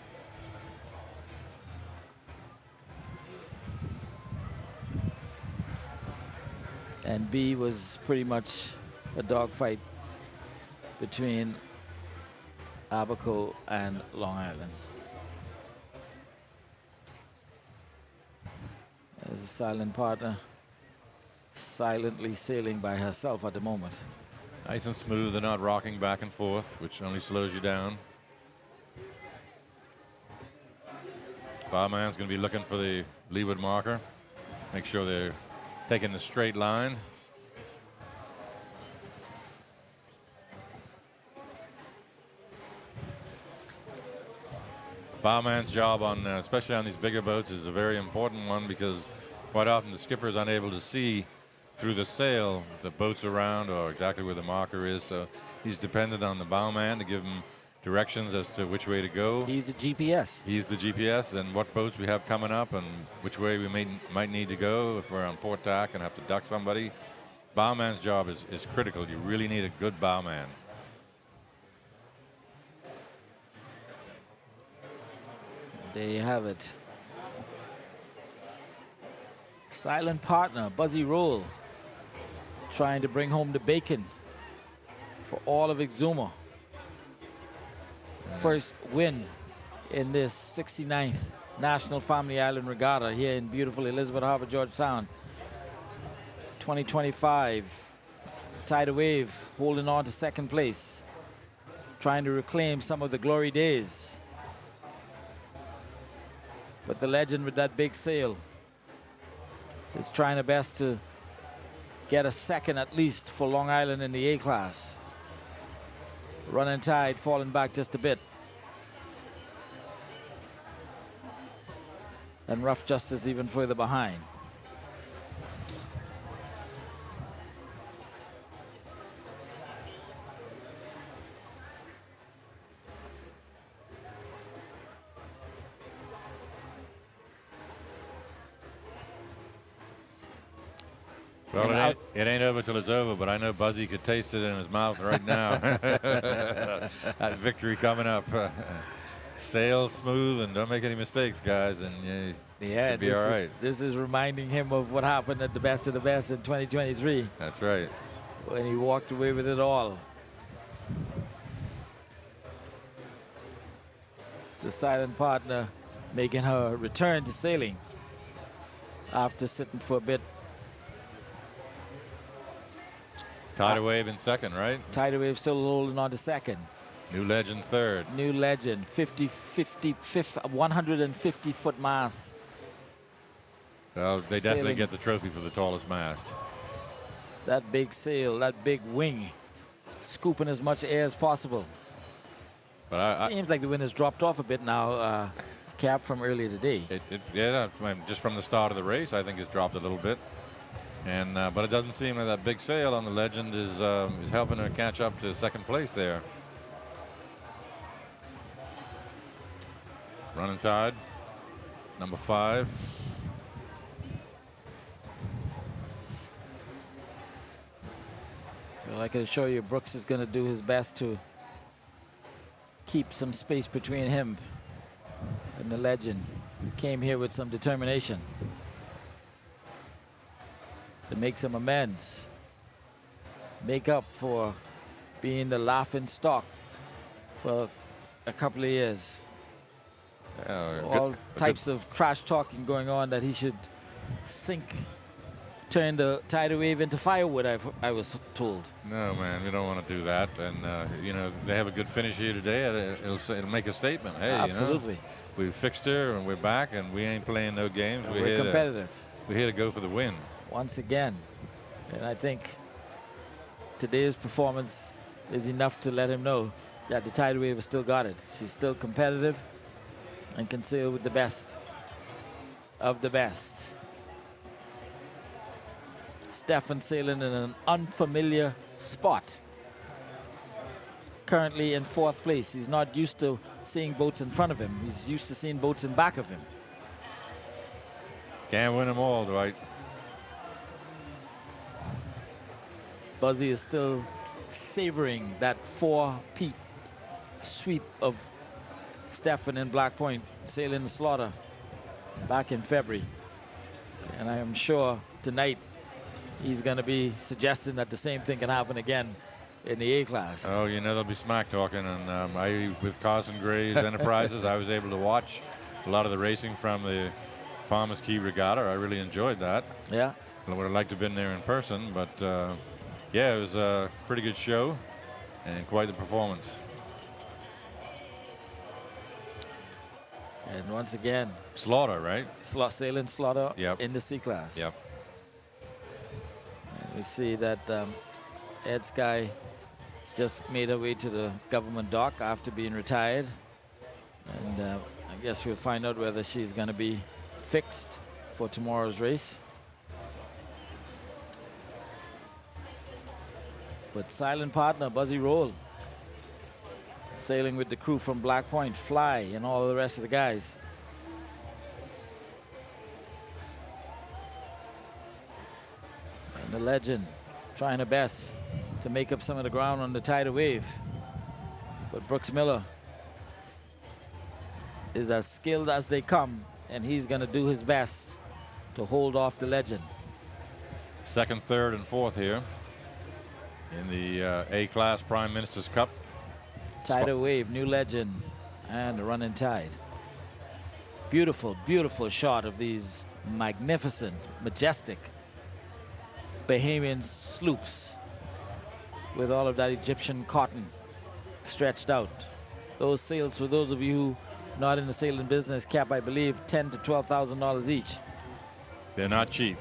And B was pretty much a dogfight between Abaco and Long Island. There's a silent partner silently sailing by herself at the moment. Nice and smooth. They're not rocking back and forth, which only slows you down. Barman's going to be looking for the leeward marker. Make sure they're taking the straight line. Barman's job on, especially on these bigger boats, is a very important one because quite often the skipper is unable to see through the sail the boats around or exactly where the marker is. So he's dependent on the bowman to give him directions as to which way to go. He's the GPS. He's the GPS and what boats we have coming up and which way we might need to go if we're on port tack and have to duck somebody. Bowman's job is critical. You really need a good bowman. There you have it. Silent partner, Buzzy Roll, trying to bring home the bacon for all of Exuma. First win in this 69th National Family Island Regatta here in beautiful Elizabeth Harbor, Georgetown. 2025, Tidal Wave holding on to 2nd place, trying to reclaim some of the glory days. But the legend with that big sail is trying her best to get a second at least for Long Island in the A class. Running Tide falling back just a bit. And Rough Justice even further behind. Well, it ain't over till it's over, but I know Buzzy could taste it in his mouth right now. That victory coming up. Sail smooth and don't make any mistakes, guys, and yeah, should be all right. This is reminding him of what happened at the Best of the Best in 2023. That's right. When he walked away with it all. The silent partner making her return to sailing after sitting for a bit. Tidal Wave in second, right? Tidal Wave still holding on to second. New Legend third. New Legend, 150-foot mast. Well, they definitely get the trophy for the tallest mast. That big sail, that big wing, scooping as much air as possible. But seems like the wind has dropped off a bit now, Cap, from earlier today. Yeah, just from the start of the race, I think it's dropped a little bit. And but it doesn't seem like that big sail on the Legend is helping her catch up to second place there. Running Tide, number 5. Well, I can assure you, Brooks is going to do his best to keep some space between him and the Legend. He came here with some determination to make some amends, make up for being the laughing stock for a couple of years. All types of trash talking going on that he should turn the tidal wave into firewood, I was told. No, man, we don't want to do that. And, you know, they have a good finish here today. It'll make a statement. Hey, absolutely. You know, we fixed her and we're back and we ain't playing no games. We're competitive. We're here to go for the win. Once again. And I think today's performance is enough to let him know that the tidal wave has still got it. She's still competitive and can sail with the best of the best. Stefan sailing in an unfamiliar spot. Currently in 4th place. He's not used to seeing boats in front of him. He's used to seeing boats in back of him. Can't win them all, Dwight. Buzzy is still savoring that 4-peat sweep of Stefan in Black Point, sailing the Slaughter back in February. And I am sure tonight he's going to be suggesting that the same thing can happen again in the A class. Oh, you know, they'll be smack talking. And with Carson Gray's Enterprises, I was able to watch a lot of the racing from the Farmers Key Regatta. I really enjoyed that. Yeah. I would have liked to have been there in person, but yeah, it was a pretty good show and quite the performance. And once again, Slaughter, right? Sailing Slaughter yep. in the C class. Yep. And we see that Ed Sky has just made her way to the government dock after being retired. And I guess we'll find out whether she's going to be fixed for tomorrow's race. But silent partner, Buzzy Roll, sailing with the crew from Black Point, Fly, and all the rest of the guys. And the Legend trying her best to make up some of the ground on the tidal wave. But Brooks Miller is as skilled as they come, and he's going to do his best to hold off the Legend. 2nd, 3rd, and 4th here in the A-Class Prime Minister's Cup. Tidal Wave, New Legend, and the Running Tide. Beautiful, beautiful shot of these magnificent, majestic Bahamian sloops with all of that Egyptian cotton stretched out. Those sails, for those of you who not in the sailing business, Cap, I believe $10,000 to $12,000 each. They're not cheap.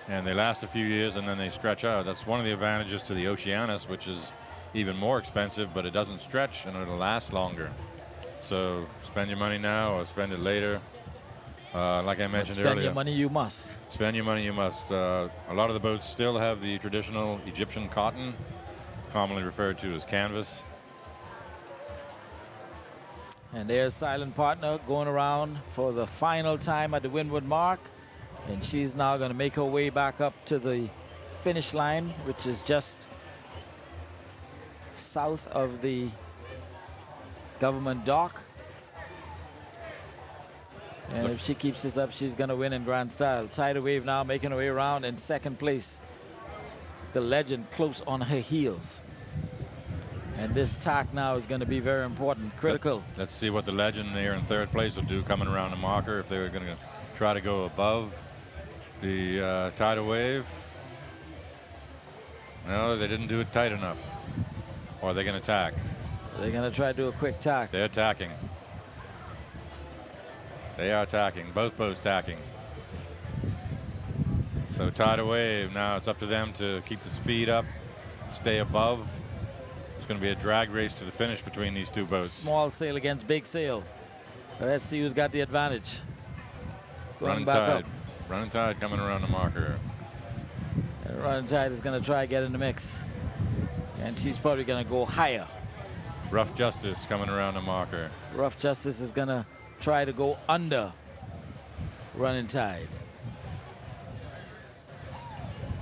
and they last a few years and then they stretch out. That's one of the advantages to the Oceanus, which is even more expensive, but it doesn't stretch and it'll last longer. So spend your money now or spend it later. Like I mentioned earlier. Spend your money you must. Spend your money you must. A lot of the boats still have the traditional Egyptian cotton, commonly referred to as canvas. And there's Silent Partner going around for the final time at the windward mark. And she's now going to make her way back up to the finish line, which is just south of the government dock. And if she keeps this up, she's going to win in grand style. Tidal Wave now making her way around in second place. The Legend close on her heels. And this tack now is going to be very important, critical. Let's see what the Legend there in third place will do coming around the marker, if they're going to try to go above the Tidal Wave. No, they didn't do it tight enough. Or they're going to tack. They're going to try to do a quick tack. They're tacking. They are tacking, both boats tacking. So Tidal Wave, now it's up to them to keep the speed up, stay above. It's going to be a drag race to the finish between these two boats. Small sail against big sail. Let's see who's got the advantage. Running Tide. Running Tide coming around the marker. And Running Tide is going to try to get in the mix. And she's probably going to go higher. Rough Justice coming around the marker. Rough Justice is going to try to go under Running Tide.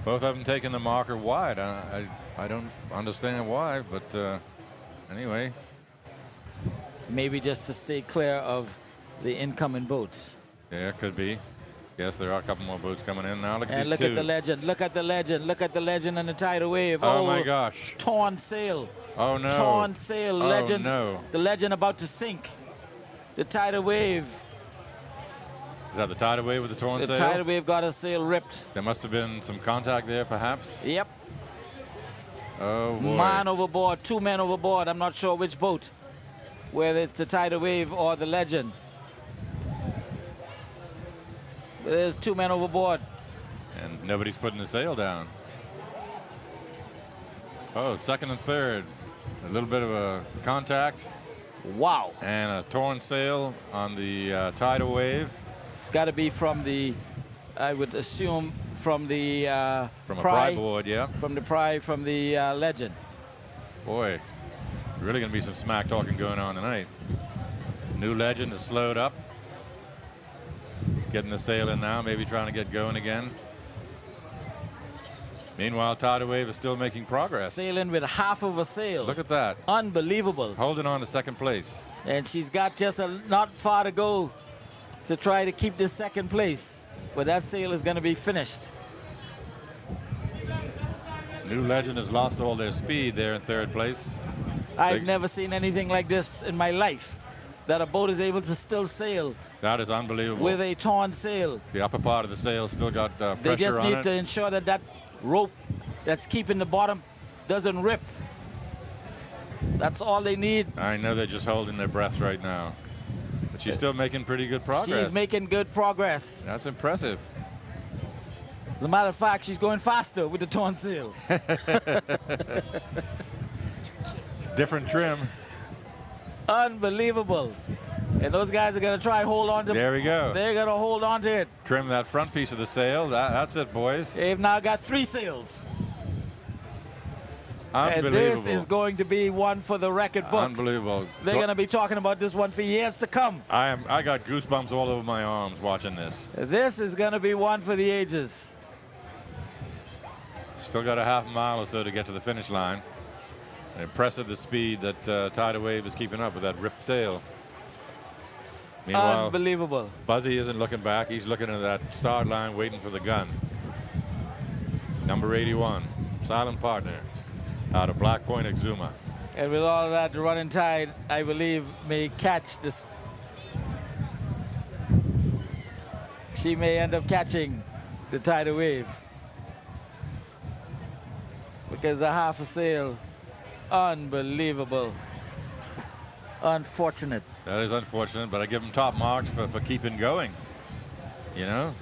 Both of them taking the marker wide. I don't understand why, but anyway. Maybe just to stay clear of the incoming boats. Yeah, could be. Yes, there are a couple more boats coming in now. Look at and these look two. at the Legend. Look at the Legend. Look at the Legend and the Tidal Wave. Oh my gosh. Torn sail. Oh no. Torn sail. Oh Legend. no. The Legend about to sink. The Tidal Wave. Is that the Tidal Wave with the torn sail? The Tidal Wave got her sail ripped. There must have been some contact there, perhaps. Yep. Oh boy. Man overboard. 2 men overboard. I'm not sure which boat. Whether it's the Tidal Wave or the Legend. There's 2 men overboard. And nobody's putting the sail down. Oh, second and third. A little bit of a contact. Wow. And a torn sail on the Tidal Wave. It's got to be from the, I would assume, from the from a pry board, yeah. From the pry, from the Legend. Boy, really going to be some smack talking going on tonight. New Legend is slowed up. Getting the sail in now, maybe trying to get going again. Meanwhile, Tidal Wave is still making progress. Sailing with half of a sail. Look at that. Unbelievable. Holding on to second place. And she's got just not far to go to try to keep this second place. But that sail is going to be finished. New Legend has lost all their speed there in third place. I've never seen anything like this in my life. That a boat is able to still sail. That is unbelievable. With a torn sail. The upper part of the sail still got pressure on it. They just need to ensure that that rope that's keeping the bottom doesn't rip. That's all they need. I know they're just holding their breath right now. But she's still making pretty good progress. She's making good progress. That's impressive. As a matter of fact, she's going faster with the torn sail. Different trim. Unbelievable. And those guys are going to try and hold on to it. There we go. They're going to hold on to it. Trim that front piece of the sail. That's it, boys. They've now got 3 sails. Unbelievable. And this is going to be one for the record books. Unbelievable. They're going to be talking about this one for years to come. I got goosebumps all over my arms watching this. This is going to be one for the ages. Still got a half mile or so to get to the finish line. Impressive the speed that Tidal Wave is keeping up with that ripped sail. Meanwhile, unbelievable. Buzzy isn't looking back. He's looking at that start line waiting for the gun. Number 81, Silent Partner, out of Black Point, Exuma. And with all of that, the Running Tide, I believe, may catch this. She may end up catching the Tidal Wave. Because a half a sail. Unbelievable. Unfortunate. That is unfortunate, but I give them top marks for keeping going. You know,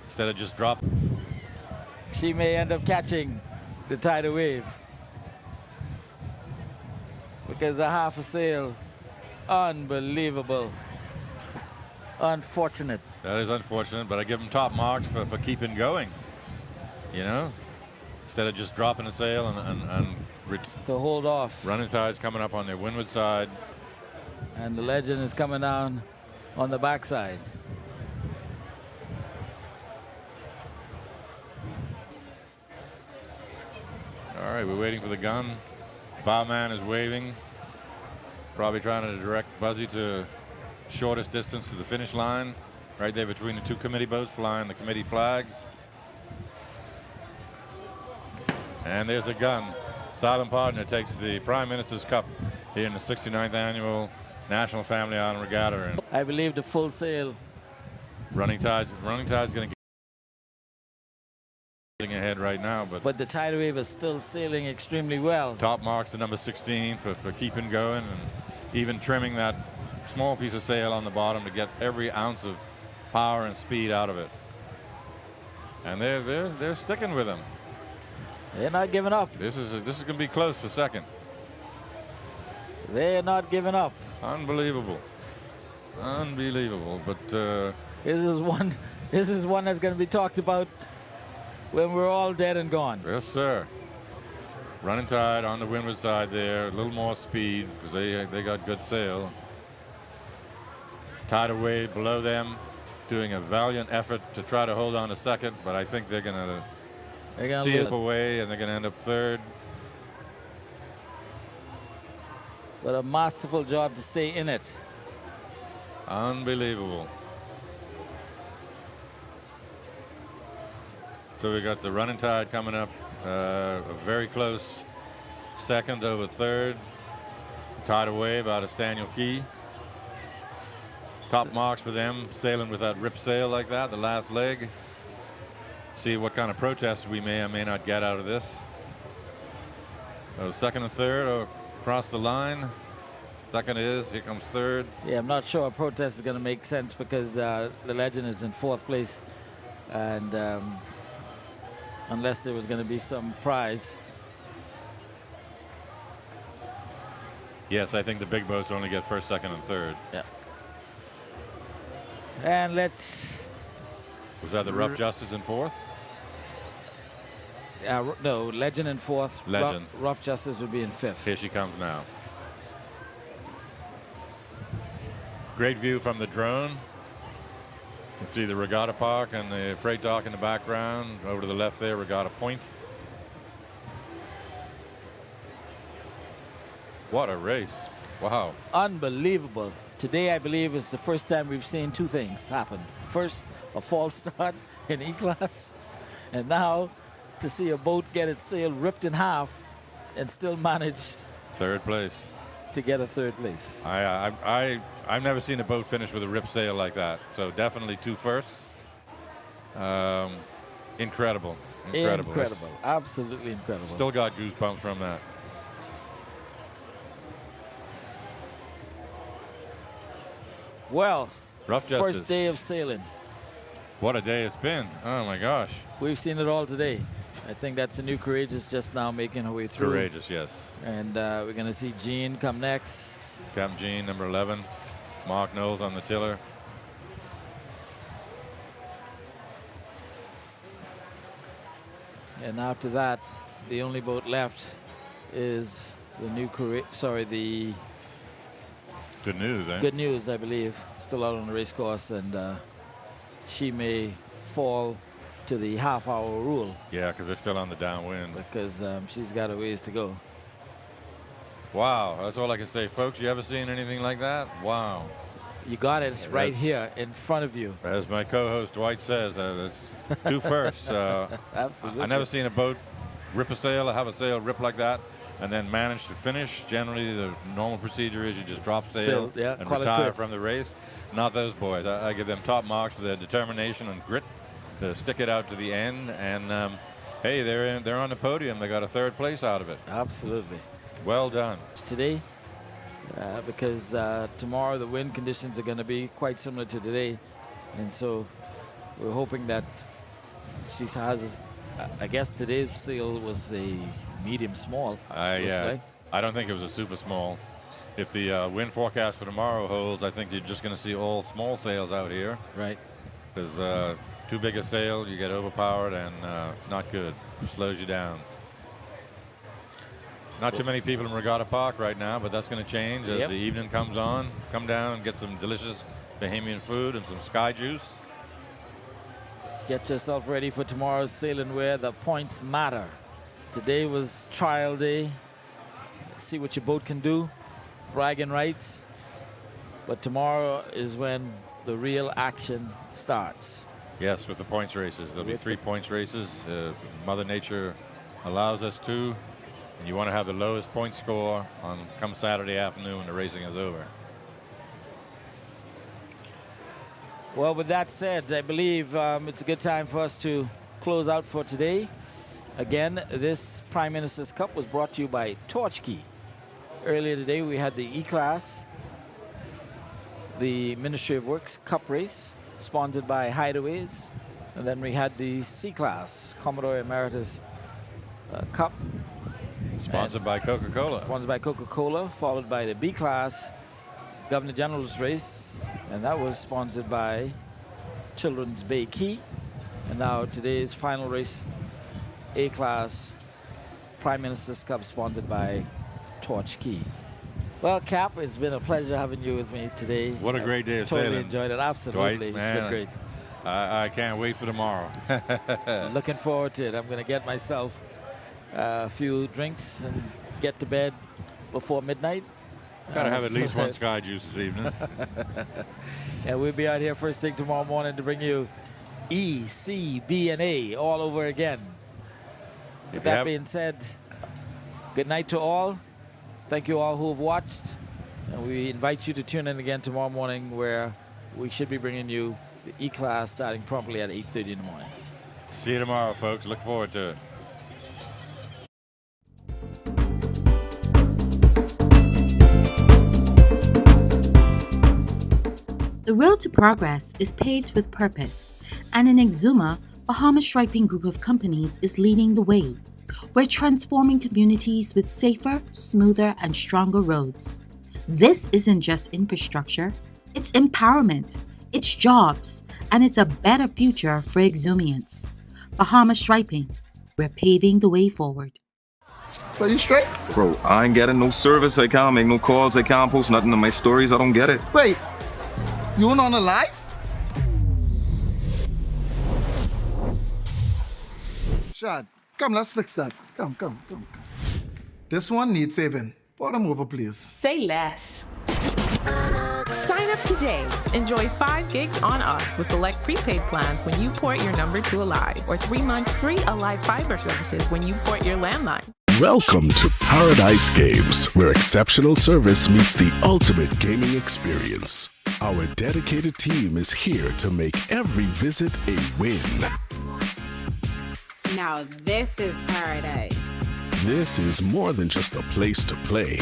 instead of just dropping. She may end up catching the tidal wave. Because a half a sail, unbelievable. Unfortunate. That is unfortunate, but I give them top marks for keeping going. You know, instead of just dropping a sail and to hold off. Running tide's coming up on their windward side. And the Legend is coming down on the backside. All right, we're waiting for the gun. Barman is waving, probably trying to direct Buzzy to shortest distance to the finish line, right there between the two committee boats flying the committee flags. And there's a gun. Silent Partner takes the Prime Minister's Cup here in the 69th Annual National Family Island Regatta. And I believe the full sail. Running Tide's going to get ahead right now, but the tidal wave is still sailing extremely well. Top marks to number 16 for keeping going and even trimming that small piece of sail on the bottom to get every ounce of power and speed out of it. And they're sticking with them. They're not giving up. This is going to be close for second. They're not giving up. Unbelievable, unbelievable. But this is one that's going to be talked about when we're all dead and gone. Yes, sir. Running Tide on the windward side there, a little more speed because they got good sail. Tidal wave below them, doing a valiant effort to try to hold on to second, but I think they're going to see it away and they're going to end up third. But a masterful job to stay in it. Unbelievable. So we got the Running Tide coming up, a very close second over third. Tidal wave out of Staniel Key. Top marks for them, sailing with that rip sail like that, the last leg. See what kind of protests we may or may not get out of this. So second and third across the line. Second is, here comes third. Yeah, I'm not sure a protest is going to make sense because the Legend is in fourth place. And unless there was going to be some prize. Yes, I think the big boats only get first, second, and third. Yeah. And let's... Was that the Rough Justice in fourth? No, Legend in fourth. Legend. Rough Justice would be in fifth. Here she comes now. Great view from the drone. You can see the Regatta Park and the freight dock in the background. Over to the left there, Regatta Point. What a race. Wow. Unbelievable. Today, I believe, is the first time we've seen two things happen. First, a false start in E-Class. And now, to see a boat get its sail ripped in half and still manage third place. To get a third place. I've never seen a boat finish with a rip sail like that. So definitely two firsts. Incredible. Incredible. Absolutely incredible. Still got goosebumps from that. Well, Rough Justice. First day of sailing. What a day it's been. Oh my gosh. We've seen it all today. I think that's a new Courageous just now making her way through. Courageous, yes. And we're going to see Jean come next. Captain Jean, number 11. Mark Knowles on the tiller. And after that, the only boat left is the new the Good News, eh? Good News, I believe. Still out on the race course, and she may fall to the half-hour rule. Yeah, because they're still on the downwind. Because she's got a ways to go. Wow, that's all I can say, folks. You ever seen anything like that? Wow. You got it right here in front of you. As my co-host Dwight says, that's two firsts. Absolutely. I've never seen a boat rip a sail or have a sail rip like that and then manage to finish. Generally, the normal procedure is you just drop sail and retire from the race. Not those boys. I give them top marks for their determination and grit to stick it out to the end. And hey, they're on the podium. They got a third place out of it. Absolutely. Well done. Today, because tomorrow the wind conditions are going to be quite similar to today. And so we're hoping that she has I guess today's sale was a medium small. Yeah. I don't think it was a super small. If the wind forecast for tomorrow holds, I think you're just going to see all small sails out here. Right. Because too big a sail, you get overpowered and not good. It slows you down. Not too many people in Regatta Park right now, but that's going to change as the evening comes on. Come down and get some delicious Bahamian food and some sky juice. Get yourself ready for tomorrow's sailing where the points matter. Today was trial day. See what your boat can do. Bragging rights. But tomorrow is when the real action starts. Yes, with the points races. There'll be 3 points races. Mother Nature allows us to. And you want to have the lowest point score on come Saturday afternoon when the racing is over. Well, with that said, I believe it's a good time for us to close out for today. Again, this Prime Minister's Cup was brought to you by Torchkey. Earlier today, we had the E-Class, the Ministry of Works Cup race, sponsored by Hideaways. And then we had the C-Class, Commodore Emeritus Cup. Sponsored by Coca-Cola. Sponsored by Coca-Cola, followed by the B-Class Governor General's race, and that was sponsored by Children's Bay Key. And now today's final race, A-Class Prime Minister's Cup, sponsored by Torchkey. Well, Cap, it's been a pleasure having you with me today. What a great day of totally sailing. Enjoyed it, absolutely. Dwight, It's man, been great. I can't wait for tomorrow. Looking forward to it. I'm going to get myself a few drinks and get to bed before midnight. Gotta have at least one sky juice this evening. And we'll be out here first thing tomorrow morning to bring you E, C, B, and A all over again. With that being said, good night to all. Thank you all who have watched. And we invite you to tune in again tomorrow morning, where we should be bringing you the E-Class starting promptly at 8:30 in the morning. See you tomorrow, folks. Look forward to it. The road to progress is paved with purpose, and in Exuma, Bahamas Striping Group of Companies is leading the way. We're transforming communities with safer, smoother, and stronger roads. This isn't just infrastructure, it's empowerment, it's jobs, and it's a better future for Exumians. Bahamas Striping, we're paving the way forward. Are you straight? Bro, I ain't getting no service. I can't make no calls. I can't post nothing on my stories. I don't get it. Wait, you weren't on a live? Shad, come, let's fix that. Come. This one needs saving. Pour them over, please. Say less. Sign up today. Enjoy 5 gigs on us with select prepaid plans when you port your number to Alive, or 3 months free Alive fiber services when you port your landline. Welcome to Paradise Games, where exceptional service meets the ultimate gaming experience. Our dedicated team is here to make every visit a win. Now this is paradise. This is more than just a place to play.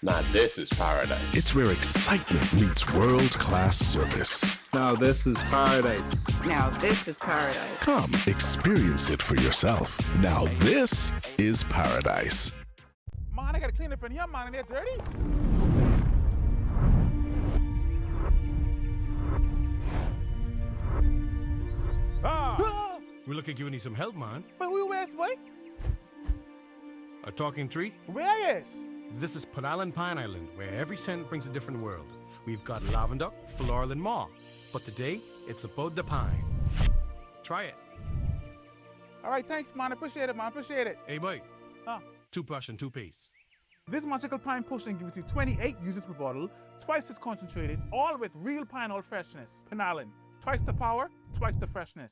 Now this is paradise. It's where excitement meets world-class service. Now this is paradise. Now this is paradise. Come, experience it for yourself. Now this is paradise. Man, I gotta clean up in here, man, and they're dirty. We're looking at giving you some help, man. But who is, boy? A talking tree? Where is? This is Island, Pine Island, where every scent brings a different world. We've got lavender, floral, and more. But today, it's about the pine. Try it. All right, thanks, man. I appreciate it, man. I appreciate it. Hey, boy. Huh? 2 push and 2 pace. This magical pine potion gives you 28 uses per bottle, twice as concentrated, all with real pine oil freshness. Panalan, twice the power, twice the freshness.